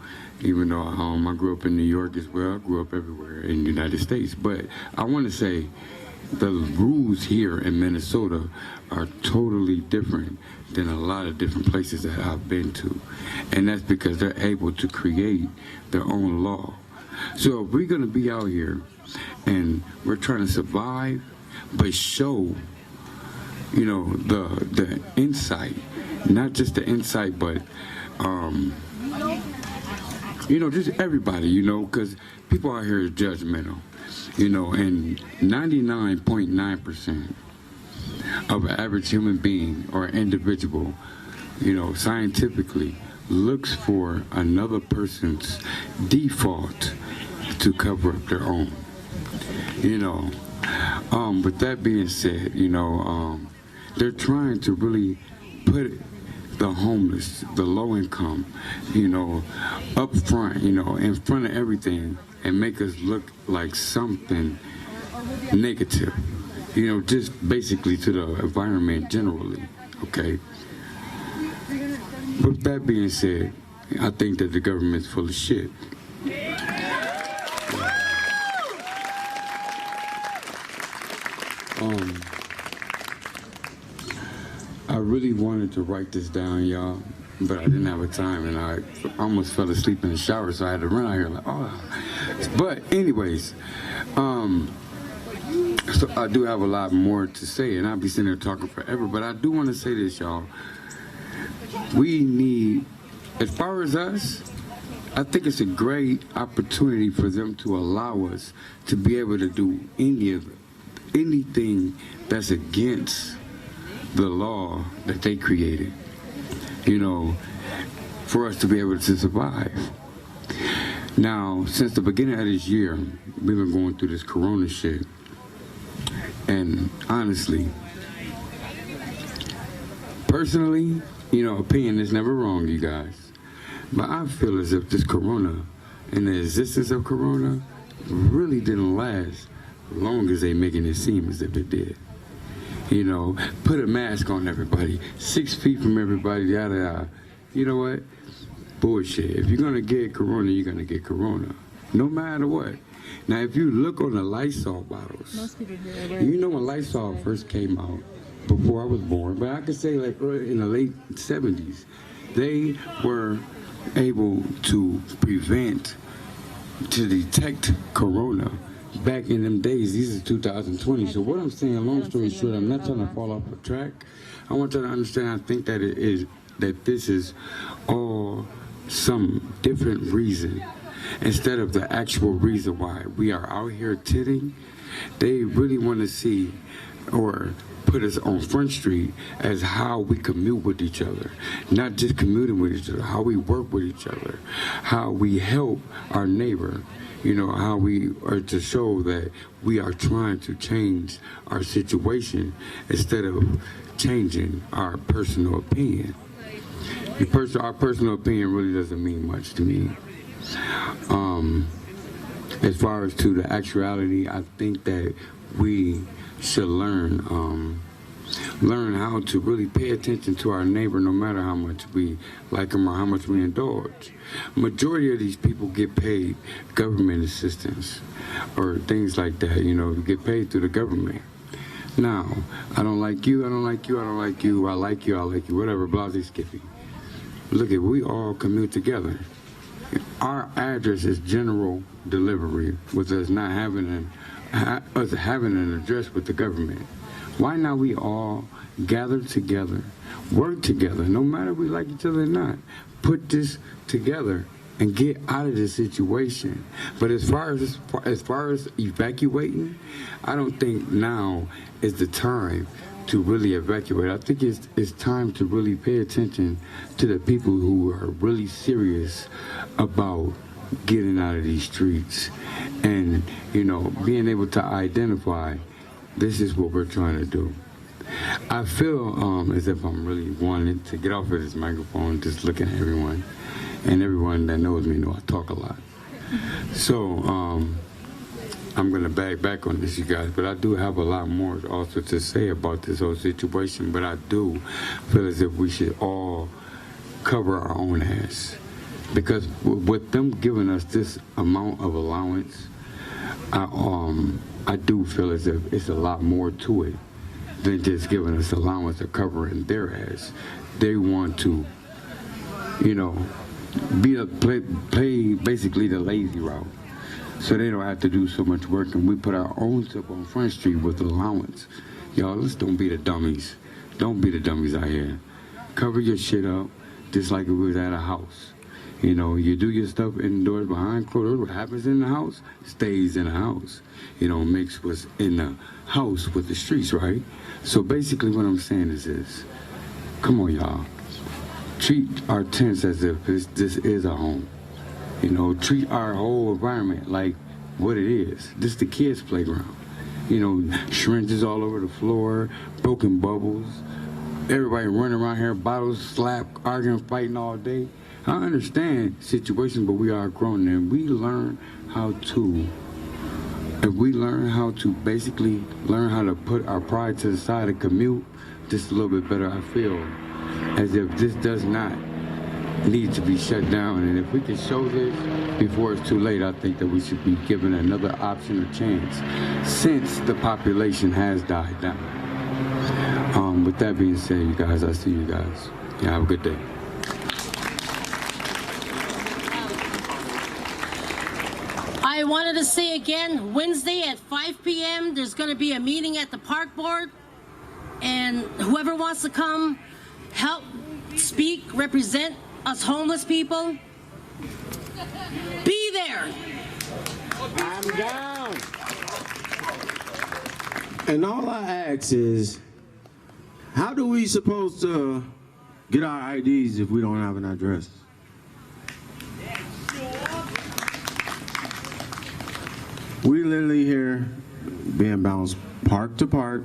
[SPEAKER 14] even though I grew up in New York as well. I grew up everywhere in the United States. But I want to say the rules here in Minnesota are totally different than a lot of different places that I've been to. And that's because they're able to create their own law. So if we're going to be out here and we're trying to survive, but show, you know, the insight, not just the insight, but, you know, just everybody, you know, because people out here are judgmental. You know, and 99.9% of an average human being or individual, you know, scientifically looks for another person's default to cover up their own. You know, with that being said, you know, they're trying to really put the homeless, the low income, you know, up front, you know, in front of everything, and make us look like something negative, you know, just basically to the environment generally, okay? With that being said, I think that the government's full of shit. I really wanted to write this down, y'all, but I didn't have a time, and I almost fell asleep in the shower, so I had to run out here like, oh. But anyways, so I do have a lot more to say, and I'll be sitting there talking forever, but I do want to say this, y'all. We need, as far as us, I think it's a great opportunity for them to allow us to be able to do anything that's against the law that they created, you know, for us to be able to survive. Now, since the beginning of this year, we've been going through this corona shit, and honestly, personally, you know, opinion is never wrong, you guys, but I feel as if this corona and the existence of corona really didn't last as long as they making it seem as if it did. You know, put a mask on everybody, 6 feet from everybody, yada yada. You know what? Bullshit. If you're gonna get corona, you're gonna get corona, no matter what. Now, if you look on the Lysol bottles, most people here, you know, when Lysol first came out, before I was born, but I could say like early in the late 70s, they were able to detect corona. Back in them days, these is 2020. So what I'm saying, long story short, I'm not trying to fall off the track. I want you to understand, I think that this is all some different reason instead of the actual reason why we are out here titting. They really want to see or put us on Front Street as how we commute with each other, not just commuting with each other, how we work with each other, how we help our neighbor, you know, how we are to show that we are trying to change our situation instead of changing our personal opinion. Our personal opinion really doesn't mean much to me. As far as to the actuality, I think that we should learn learn how to really pay attention to our neighbor no matter how much we like them or how much we indulge. Majority of these people get paid government assistance or things like that, you know, get paid through the government. Now, I don't like you, I don't like you, I don't like you, I like you, I like you, whatever, blasey skippy. Look at, we all commute together. Our address is general delivery with us not having an address with the government. Why not we all gather together, work together, no matter we like each other or not, put this together and get out of this situation. But as far as evacuating, I don't think now is the time to really evacuate. I think it's time to really pay attention to the people who are really serious about getting out of these streets and, you know, being able to identify this is what we're trying to do. I feel as if I'm really wanting to get off of this microphone, just looking at everyone, and everyone that knows me know I talk a lot. So I'm gonna back on this, you guys, but I do have a lot more also to say about this whole situation, but I do feel as if we should all cover our own ass. Because with them giving us this amount of allowance, I do feel as if it's a lot more to it than just giving us allowance or covering their ass. They want to, you know, play basically the lazy route, so they don't have to do so much work, and we put our own stuff on Front Street with allowance. Y'all, let's don't be the dummies. Don't be the dummies out here. Cover your shit up just like it was at a house. You know, you do your stuff indoors behind closed doors. What happens in the house stays in the house. You know, mix what's in the house with the streets, right? So basically what I'm saying is this. Come on, y'all. Treat our tents as if this is a home. You know, treat our whole environment like what it is. This is the kids' playground. You know, syringes all over the floor, broken bubbles, everybody running around here, bottles slap, arguing, fighting all day. I understand situations, but we are grown, and we learn how to, if we learn how to basically learn how to put our pride to the side and commute just a little bit better, I feel as if this does not need to be shut down. And if we can show this before it's too late, I think that we should be given another option or chance since the population has died down. With that being said, you guys, I see you guys. Yeah, have a good day.
[SPEAKER 9] I wanted to say again, Wednesday at 5 p.m. there's going to be a meeting at the park board, and whoever wants to come, help, speak, represent us homeless people, be there.
[SPEAKER 8] I'm down. And all I ask is, how do we supposed to get our IDs if we don't have an address? We literally here being bounced park to park,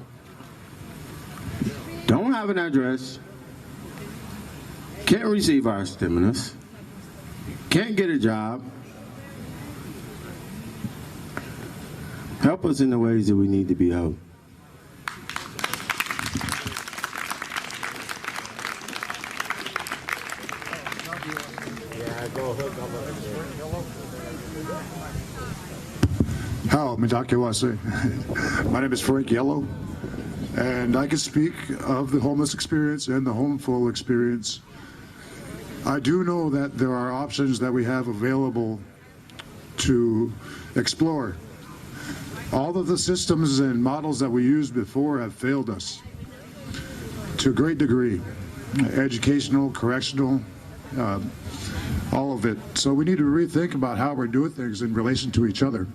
[SPEAKER 8] don't have an address, can't receive our stimulus, can't get a job. Help us in the ways that we need to be helped.
[SPEAKER 11] How, Minneapolis. My name is Frank Yellow, and I can speak of the homeless experience and the homeful experience. I do know that there are options that we have available to explore. All of the systems and models that we used before have failed us to a great degree. Educational, correctional, all of it. So we need to rethink about how we're doing things in relation to each other.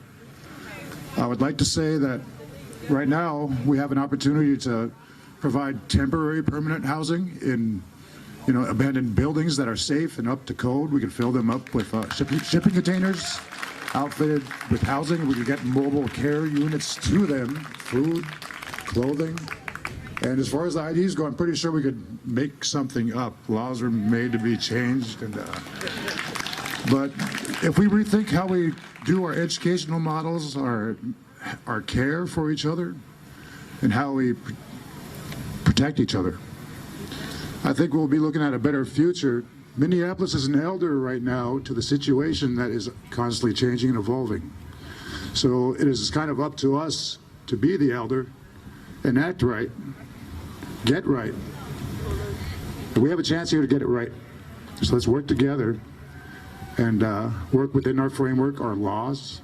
[SPEAKER 11] I would like to say that right now we have an opportunity to provide temporary permanent housing in abandoned buildings that are safe and up to code. We can fill them up with shipping containers outfitted with housing. We can get mobile care units to them, food, clothing. And as far as the IDs go, I'm pretty sure we could make something up. Laws are made to be changed. But if we rethink how we do our educational models, our care for each other, and how we protect each other. I think we'll be looking at a better future. Minneapolis is an elder right now to the situation that is constantly changing and evolving. So it is kind of up to us to be the elder and act right, get right. And we have a chance here to get it right. So let's work together and work within our framework, our laws,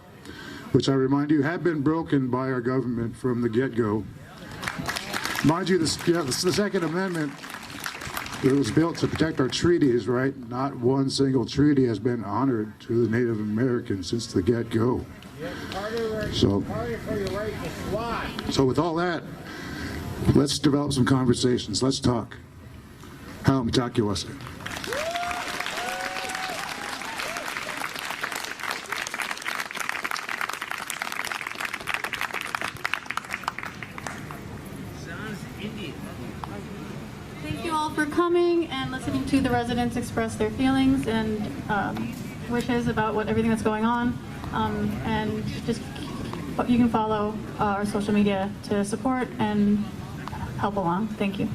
[SPEAKER 11] which I remind you have been broken by our government from the get-go. Mind you, the Second Amendment, it was built to protect our treaties, right? Not one single treaty has been honored to the Native Americans since the get-go. So with all that, let's develop some conversations. Let's talk. Hiawatha.
[SPEAKER 15] Thank you all for coming and listening to the residents express their feelings and wishes about everything that's going on. And just you can follow our social media to support and help along. Thank you.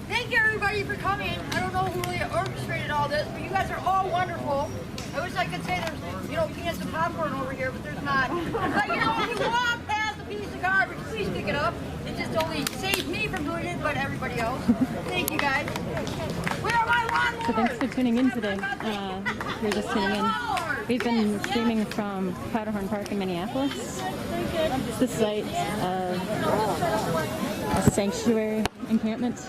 [SPEAKER 5] Thank you everybody for coming. I don't know who really orchestrated all this, but you guys are all wonderful. I wish I could say there's, cans of popcorn over here, but there's not. But when you walk past a piece of garbage, please pick it up. It just only saves me from doing it, but everybody else. Thank you guys. Where are my lawnmowers?
[SPEAKER 3] So thanks for tuning in today. If you're just tuning in. We've been streaming from Powderhorn Park in Minneapolis. It's the site of a sanctuary encampment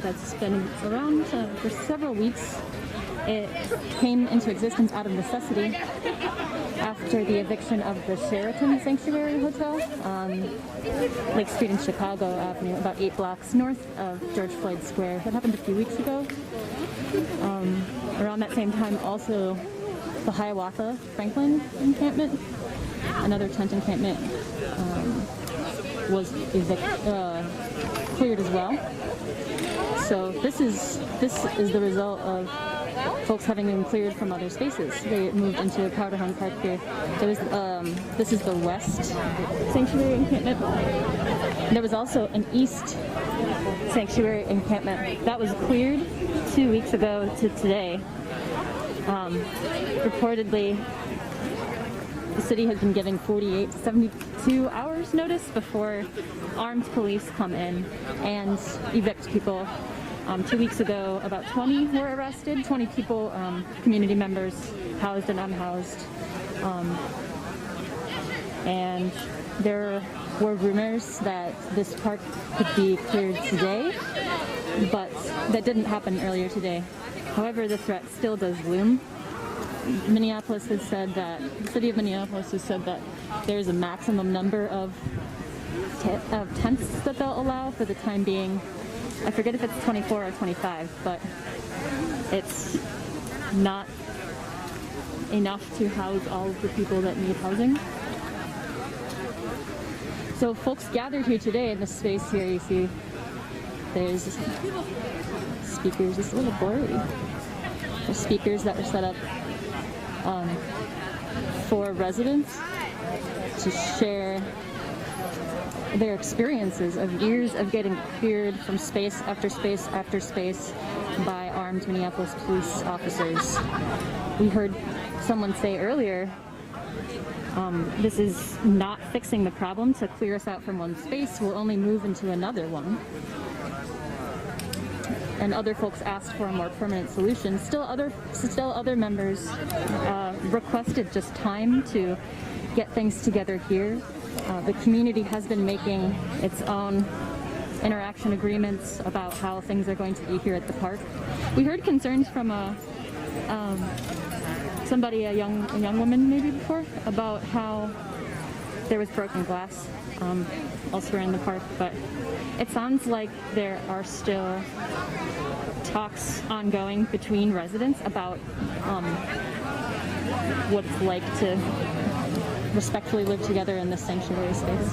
[SPEAKER 3] that's been around for several weeks. It came into existence out of necessity after the eviction of the Sheraton Sanctuary Hotel on Lake Street in Chicago Avenue, about 8 blocks north of George Floyd Square. That happened a few weeks ago. Around that same time, also the Hiawatha Encampment, another tent encampment, was cleared as well. So this is the result of folks having been cleared from other spaces. They moved into Powderhorn Park here. This is the West Sanctuary Encampment. There was also an East Sanctuary Encampment that was cleared 2 weeks ago to today. Reportedly, the city has been giving 48 to 72 hours notice before armed police come in and evict people. 2 weeks ago, about 20 were arrested, 20 people, community members, housed and unhoused. And there were rumors that this park could be cleared today, but that didn't happen earlier today. However, the threat still does loom. Minneapolis has said that, the city of Minneapolis has said that there's a maximum number of tents that they'll allow for the time being. I forget if it's 24 or 25, but it's not enough to house all of the people that need housing. So folks gathered here today in this space here, you see there's speakers, it's a little blurry. There's speakers that were set up for residents to share their experiences of years of getting cleared from space after space after space by armed Minneapolis police officers. We heard someone say earlier, this is not fixing the problem. To clear us out from one space, we'll only move into another one. And other folks asked for a more permanent solution. Still other members requested just time to get things together here. The community has been making its own interaction agreements about how things are going to be here at the park. We heard concerns from somebody, a young woman maybe before, about how there was broken glass elsewhere in the park, but it sounds like there are still talks ongoing between residents about what it's like to respectfully live together in this sanctuary space.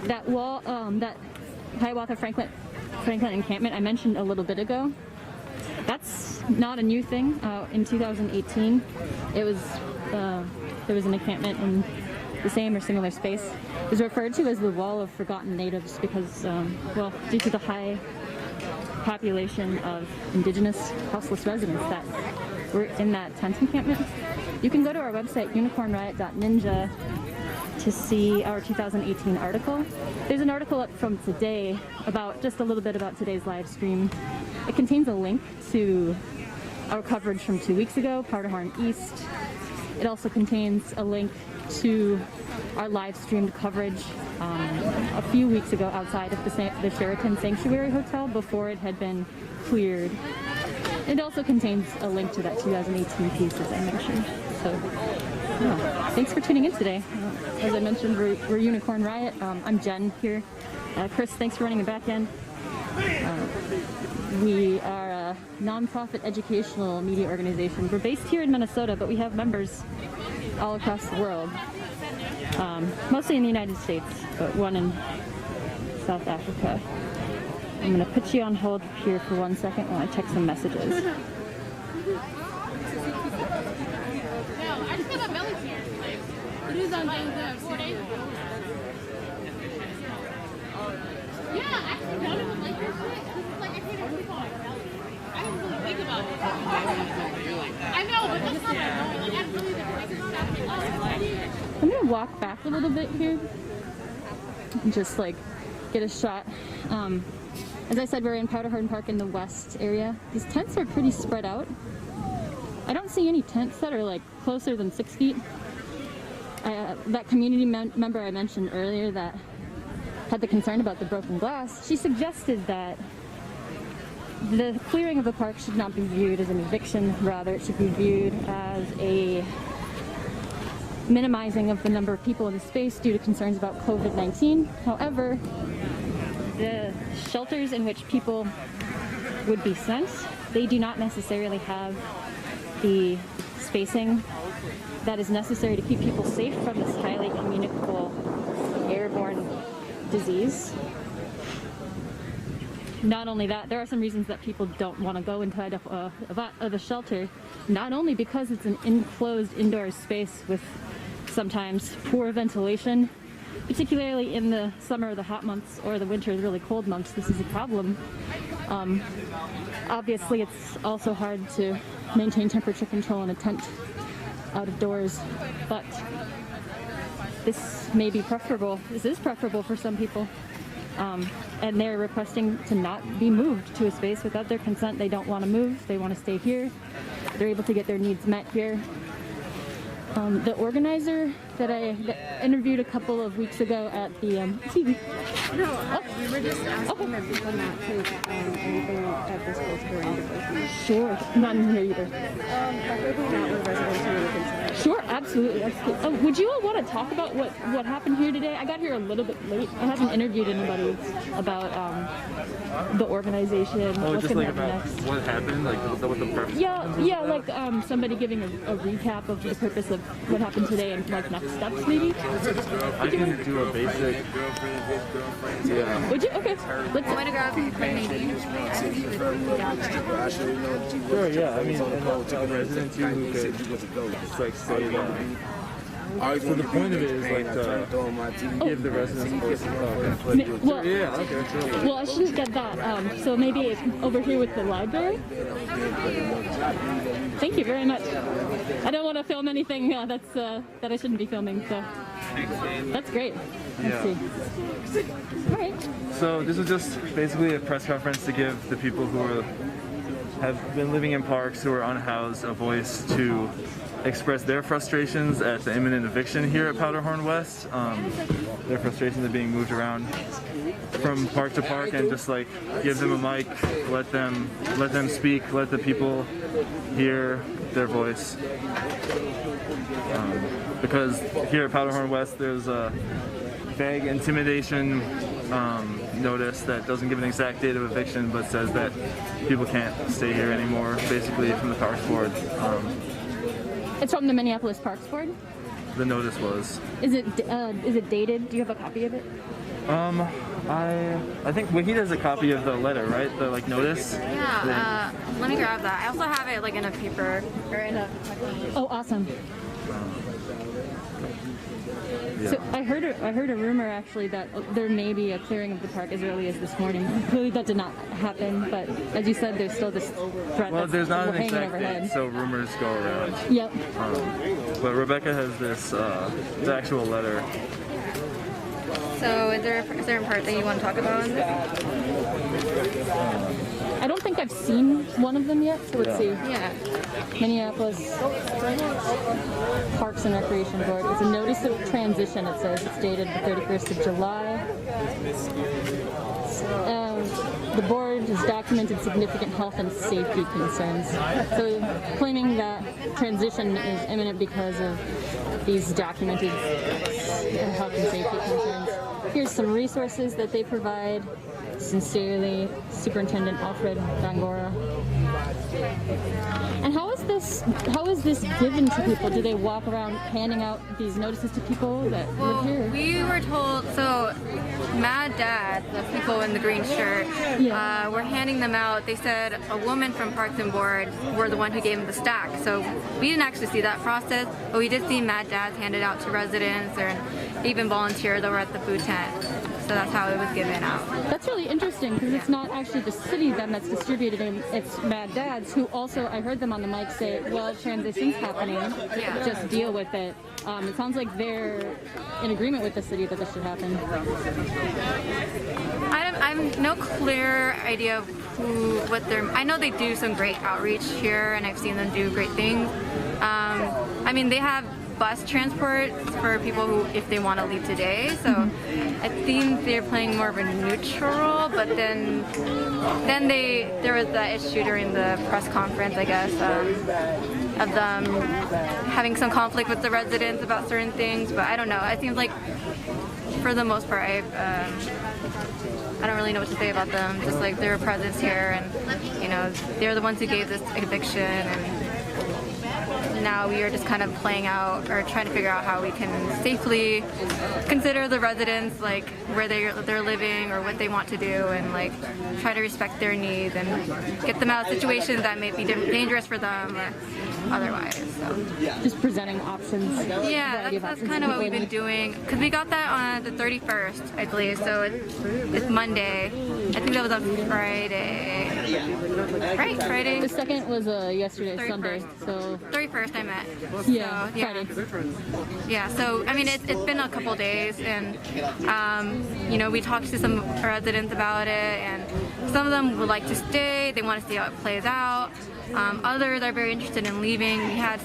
[SPEAKER 3] That wall, that Hiawatha Franklin encampment I mentioned a little bit ago, That's not a new thing. In 2018, it was there was an encampment in the same or similar space. It was referred to as the Wall of Forgotten Natives because, well, due to the high population of indigenous houseless residents that were in that tent encampment. You can go to our website, unicornriot.ninja, to see our 2018 article. There's an article up from today about just a little bit about today's live stream. It contains a link to our coverage from 2 weeks ago, Powderhorn East. It also contains a link to our live streamed coverage a few weeks ago outside of the Sheraton Sanctuary Hotel before it had been cleared. It also contains a link to that 2018 piece, as I mentioned. So, yeah. Thanks for tuning in today. As I mentioned, we're Unicorn Riot. I'm Jen here. Chris, thanks for running the back end. We are a non-profit educational media organization. We're based here in Minnesota, but we have members all across the world. Mostly in the United States, but one in South Africa. I'm going to put you on hold here for 1 second while I check some messages.
[SPEAKER 16] No, I just got a military. It is on 4 days ago. Yeah, I actually don't even like this shit. This is like I can't even on my belly. I didn't really think about it. I know, but that's not my point. Like, I really didn't think about it.
[SPEAKER 3] I'm going to walk back a little bit here and just like get a shot. As I said, we're in Powderhorn Park in the west area. These tents are pretty spread out. I don't see any tents that are like closer than 6 feet. That community member I mentioned earlier that had the concern about the broken glass, she suggested that the clearing of the park should not be viewed as an eviction, rather it should be viewed as a minimizing of the number of people in the space due to concerns about COVID-19. However, the shelters in which people would be sent, they do not necessarily have the spacing that is necessary to keep people safe from this highly communicable airborne disease. Not only that, there are some reasons that people don't want to go inside of a shelter, not only because it's an enclosed indoor space with sometimes poor ventilation, particularly in the summer or the hot months or the winter, the really cold months, this is a problem. Obviously, it's also hard to maintain temperature control in a tent out of doors, but this may be preferable. This is preferable for some people. And they're requesting to not be moved to a space without their consent. They don't want to move. They want to stay here. They're able to get their needs met here. The organizer that I interviewed a couple of weeks ago at the TV.
[SPEAKER 17] No, we were just asking if people not take anything at this place for individuals.
[SPEAKER 3] Sure, not in here either.
[SPEAKER 17] Preferably not with residents who are concerned.
[SPEAKER 3] Sure, absolutely. Absolutely. Would you all want to talk about what happened here today? I got here a little bit late. I haven't interviewed anybody about the organization.
[SPEAKER 18] Oh, just like about next. What happened? Like, was that what the purpose?
[SPEAKER 3] Yeah, like somebody giving a recap of the purpose of what happened today and like next steps, maybe.
[SPEAKER 18] I can do a basic. Yeah.
[SPEAKER 3] Would you? Okay. Let's.
[SPEAKER 17] I want to grab maybe.
[SPEAKER 18] Sure. Yeah. I mean, and residents who could just like say that. So the point of it is like to give the residents a voice to talk.
[SPEAKER 3] Well,
[SPEAKER 18] yeah, okay, sure.
[SPEAKER 3] Well, I shouldn't get that. So maybe over here with the library. Thank you very much. I don't want to film anything that I shouldn't be filming. So that's great. Let's see. All right.
[SPEAKER 18] So this is just basically a press conference to give the people who have been living in parks, who are unhoused, a voice to express their frustrations at the imminent eviction here at Powderhorn West. Their frustrations of being moved around from park to park, and just like give them a mic, let them speak, let the people hear their voice. Because here at Powderhorn West, there's a vague intimidation notice that doesn't give an exact date of eviction, but says that people can't stay here anymore, basically from the Parks Board.
[SPEAKER 3] It's from the Minneapolis Parks Board?
[SPEAKER 18] The notice was.
[SPEAKER 3] Is it dated? Do you have a copy of it?
[SPEAKER 18] I think Wahid has a copy of the letter, right? The like notice.
[SPEAKER 19] Yeah. Let me grab that. I also have it like in a paper or in a.
[SPEAKER 3] Oh, awesome.
[SPEAKER 18] Yeah.
[SPEAKER 3] So I heard a rumor actually that there may be a clearing of the park as early as this morning. Clearly that did not happen, but as you said, there's still this threat.
[SPEAKER 18] Well, there's not an
[SPEAKER 3] hanging
[SPEAKER 18] exact
[SPEAKER 3] overhead.
[SPEAKER 18] date, so rumors go around.
[SPEAKER 3] Yep.
[SPEAKER 18] But Rebecca has this the actual letter.
[SPEAKER 19] So is there a certain part that you want to talk about in this?
[SPEAKER 3] I don't think I've seen one of them yet, so let's see.
[SPEAKER 19] Yeah.
[SPEAKER 3] Minneapolis Parks and Recreation Board. It's a notice of transition, it says. It's dated the 31st of July. The board has documented significant health and safety concerns. So claiming that transition is imminent because of these documented health and safety concerns. Here's some resources that they provide. Sincerely, Superintendent Alfred Bangora. And how is this given to people? Do they walk around handing out these notices to people that live here?
[SPEAKER 19] We were told, so Mad Dad, the people in the green shirt, were handing them out. They said a woman from Parks and Board were the one who gave them the stack. So we didn't actually see that process, but we did see Mad Dads handed out to residents or even volunteers that were at the food tent. So that's how it was given out.
[SPEAKER 3] That's really interesting because it's not actually the city then that's distributing, it's Mad Dads who also, I heard them on the mic say, well, transition's happening, just deal with it. It sounds like they're in agreement with the city that this should happen.
[SPEAKER 19] I have no clear idea of I know they do some great outreach here and I've seen them do great things. I mean, they have bus transport for people who, if they want to leave today. So I think they're playing more of a neutral role, but then there was that issue during the press conference, I guess, of them having some conflict with the residents about certain things, but I don't know. It seems like for the most part, I don't really know what to say about them. Just like their presence here, and you know, they're the ones who gave this eviction, and now we are just kind of playing out or trying to figure out how we can safely consider the residents, like where they're living or what they want to do, and like try to respect their needs and get them out of situations that may be dangerous for them or otherwise. So.
[SPEAKER 3] Just presenting options.
[SPEAKER 19] Yeah, that's kind of what we've been doing, because we got that on the 31st, I believe, so it's Monday. I think that was on Friday. Right, Friday?
[SPEAKER 3] The second was yesterday,
[SPEAKER 19] 31st.
[SPEAKER 3] Sunday, so...
[SPEAKER 19] 31st I met.
[SPEAKER 3] Yeah,
[SPEAKER 19] so, yeah.
[SPEAKER 3] Friday.
[SPEAKER 19] Yeah, so, I mean, it's been a couple days, and, you know, we talked to some residents about it, and some of them would like to stay, they want to see how it plays out. Others are very interested in leaving. We had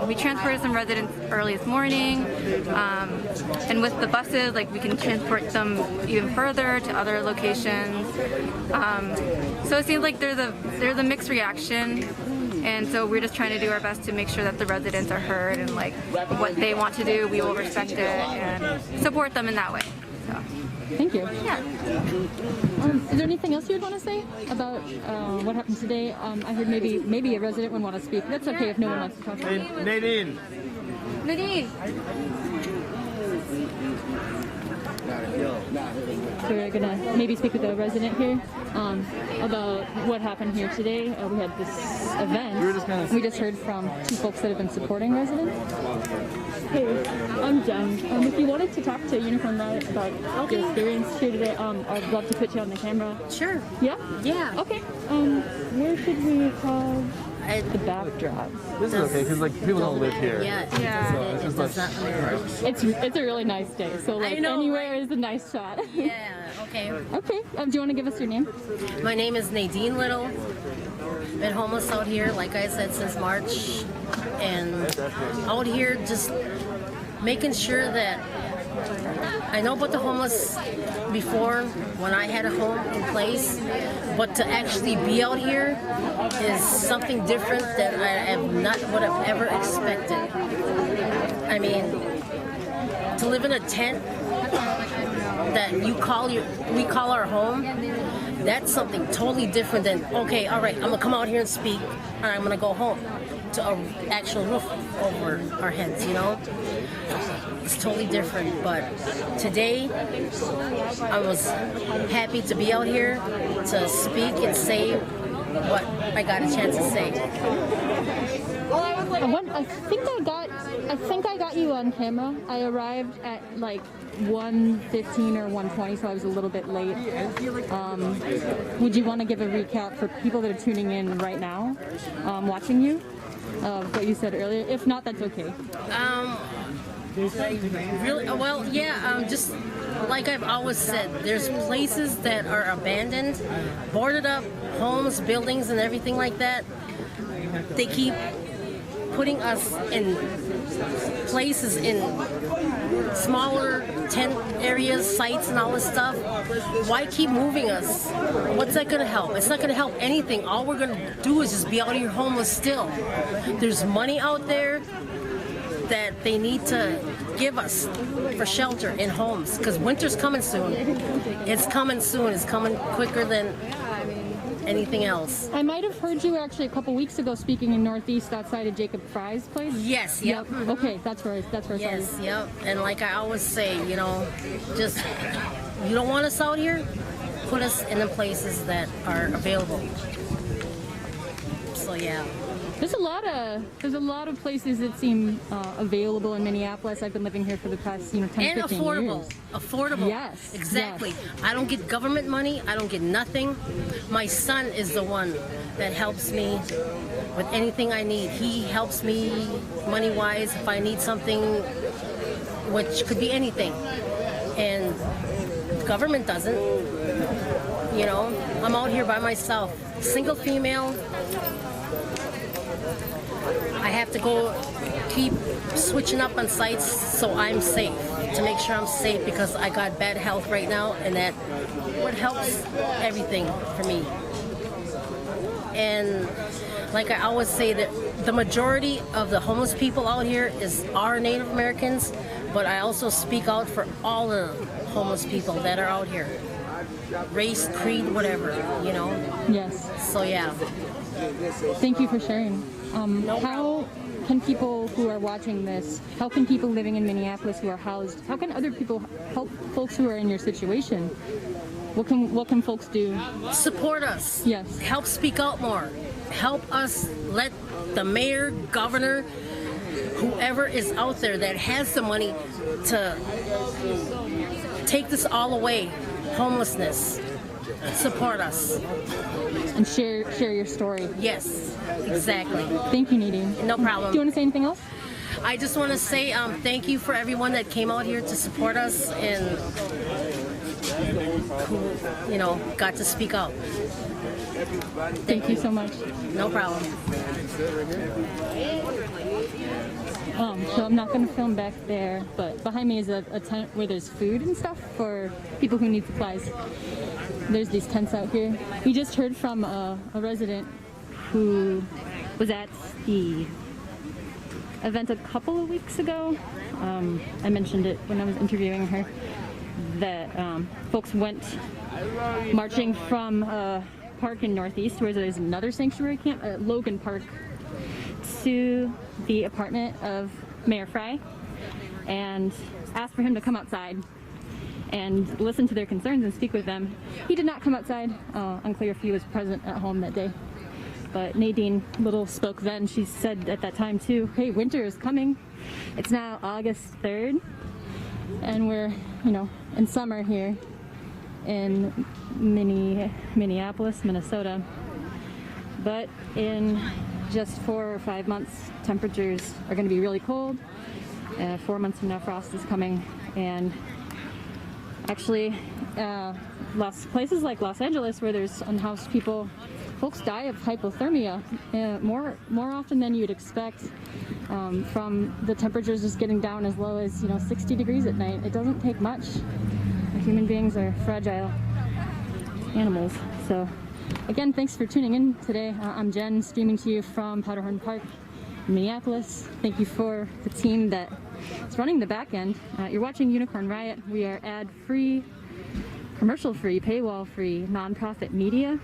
[SPEAKER 19] we transported some residents early this morning, and with the buses, like we can transport them even further to other locations. So it seems like there's a mixed reaction, and so we're just trying to do our best to make sure that the residents are heard and like what they want to do, we will respect it and support them in that way. So.
[SPEAKER 3] Thank you.
[SPEAKER 19] Yeah.
[SPEAKER 3] Is there anything else you would want to say about what happened today? I heard maybe a resident would want to speak. That's okay if no one wants to talk.
[SPEAKER 18] Nadine.
[SPEAKER 19] Nadine.
[SPEAKER 3] So we're gonna maybe speak with a resident here about what happened here today. We had this event. We just heard from two folks that have been supporting residents. Hey, I'm Jen. If you wanted to talk to Unicorn Riot about your experience here today, I'd love to put you on the camera.
[SPEAKER 9] Sure.
[SPEAKER 3] Yeah?
[SPEAKER 9] Yeah.
[SPEAKER 3] Okay. Where should we have the backdrop?
[SPEAKER 18] This is okay, because like people don't live here.
[SPEAKER 9] Yeah.
[SPEAKER 18] So it's just like,
[SPEAKER 3] it's a really nice day, so like anywhere is a nice shot.
[SPEAKER 9] Yeah, okay.
[SPEAKER 3] Okay. Do you want to give us your name?
[SPEAKER 9] My name is Nadine Little. Been homeless out here, like I said, since March. And out here just making sure that I know about the homeless before when I had a home in place, but to actually be out here is something different that I would have ever expected. I mean, to live in a tent that we call our home, that's something totally different than, okay, all right, I'm gonna come out here and speak and I'm gonna go home. to an actual roof over our heads, you know? It's totally different, but today I was happy to be out here to speak and say what I got a chance to say.
[SPEAKER 3] I think I got you on camera. I arrived at like 1:15 or 1:20, so I was a little bit late. Would you want to give a recap for people that are tuning in right now, watching you, of what you said earlier? If not, that's okay.
[SPEAKER 9] Really? Well, yeah, just like I've always said, there's places that are abandoned, boarded up, homes, buildings, and everything like that. They keep putting us in places in smaller tent areas, sites, and all this stuff. Why keep moving us? What's that going to help? It's not going to help anything. All we're going to do is just be out here homeless still. There's money out there that they need to give us for shelter in homes, because winter's coming soon. It's coming soon. It's coming quicker than anything else.
[SPEAKER 3] I might have heard you actually a couple weeks ago speaking in Northeast outside of Jacob Fry's place.
[SPEAKER 9] Yes, yep.
[SPEAKER 3] Okay, that's where I saw you.
[SPEAKER 9] Yes, yep. And like I always say, you know, just, you don't want us out here, put us in the places that are available. So yeah.
[SPEAKER 3] There's a lot of places that seem available in Minneapolis. I've been living here for the past 10, 15 years.
[SPEAKER 9] And affordable. Affordable.
[SPEAKER 3] Yes.
[SPEAKER 9] Exactly.
[SPEAKER 3] Yes.
[SPEAKER 9] I don't get government money. I don't get nothing. My son is the one that helps me with anything I need. He helps me money-wise if I need something, which could be anything. And the government doesn't. You know, I'm out here by myself. Single female. I have to go keep switching up on sites so I'm safe, to make sure I'm safe, because I got bad health right now, and that what helps everything for me. And like I always say, that the majority of the homeless people out here are Native Americans, but I also speak out for all the homeless people that are out here. Race, creed, whatever, you know?
[SPEAKER 3] Yes.
[SPEAKER 9] So yeah.
[SPEAKER 3] Thank you for sharing. How can people who are watching this, how can people living in Minneapolis who are housed, how can other people help folks who are in your situation? What can folks do?
[SPEAKER 9] Support us.
[SPEAKER 3] Yes.
[SPEAKER 9] Help speak out more. Help us let the mayor, governor, whoever is out there that has the money to take this all away, homelessness. Support us.
[SPEAKER 3] And share your story.
[SPEAKER 9] Yes, exactly.
[SPEAKER 3] Thank you, Nadine.
[SPEAKER 9] No problem.
[SPEAKER 3] Do you want to say anything else?
[SPEAKER 9] I just want to say thank you for everyone that came out here to support us and who, you know, got to speak out.
[SPEAKER 3] Thank you so much.
[SPEAKER 9] No problem.
[SPEAKER 3] So I'm not going to film back there, but behind me is a tent where there's food and stuff for people who need supplies. There's these tents out here. We just heard from a resident who was at the event a couple of weeks ago. I mentioned it when I was interviewing her, that folks went marching from a park in Northeast where there's another sanctuary camp, Logan Park, to the apartment of Mayor Fry and asked for him to come outside and listen to their concerns and speak with them. He did not come outside. Unclear if he was present at home that day. But Nadine Little spoke then. She said at that time too, hey, winter is coming. It's now August 3rd and we're, you know, in summer here in Minneapolis, Minnesota. But in just 4 or 5 months, temperatures are going to be really cold. 4 months from now, frost is coming. And actually, places like Los Angeles, where there's unhoused people, folks die of hypothermia more often than you'd expect from the temperatures just getting down as low as 60 degrees at night. It doesn't take much. Human beings are fragile animals. So again, thanks for tuning in today. I'm Jen, streaming to you from Powderhorn Park, Minneapolis. Thank you for the team that is running the back end. You're watching Unicorn Riot. We are ad-free, commercial-free, paywall-free, nonprofit media.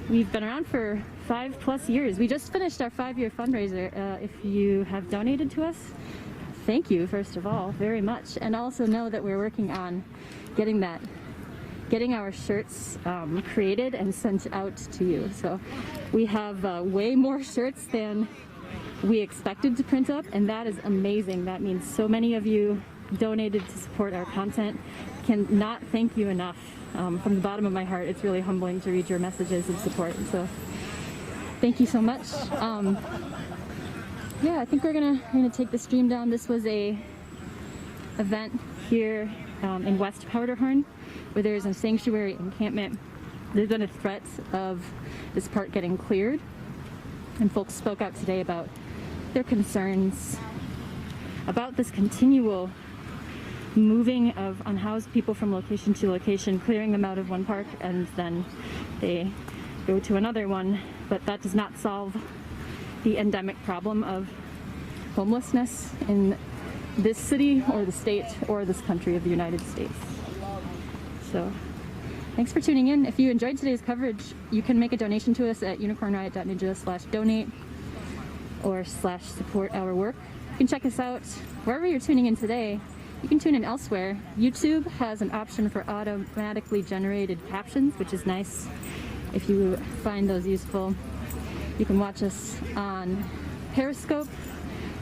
[SPEAKER 3] We've been around for 5+ years. We just finished our 5-year fundraiser. If you have donated to us, thank you, first of all, very much. And also know that we're working on getting our shirts created and sent out to you. So we have way more shirts than we expected to print up, and that is amazing. That means so many of you donated to support our content. Cannot thank you enough. From the bottom of my heart, it's really humbling to read your messages of support. So thank you so much. Yeah, I think we're gonna take the stream down. This was a event here in West Powderhorn, where there's a sanctuary encampment. There's been a threat of this part getting cleared, and folks spoke out today about their concerns about this continual moving of unhoused people from location to location, clearing them out of one park, and then they go to another one. But that does not solve the endemic problem of homelessness in this city or the state or this country of the United States. So thanks for tuning in. If you enjoyed today's coverage, you can make a donation to us at unicornriot.ninja/donate or /support our work. You can check us out wherever you're tuning in today. You can tune in elsewhere. YouTube has an option for automatically generated captions, which is nice if you find those useful. You can watch us on Periscope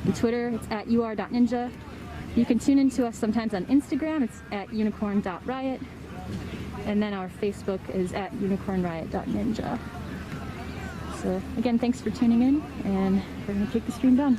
[SPEAKER 3] and Twitter. It's at ur.ninja. You can tune in to us sometimes on Instagram. It's at unicorn.riot. And then our Facebook is at unicornriot.ninja. So again, thanks for tuning in, and we're going to take the stream down.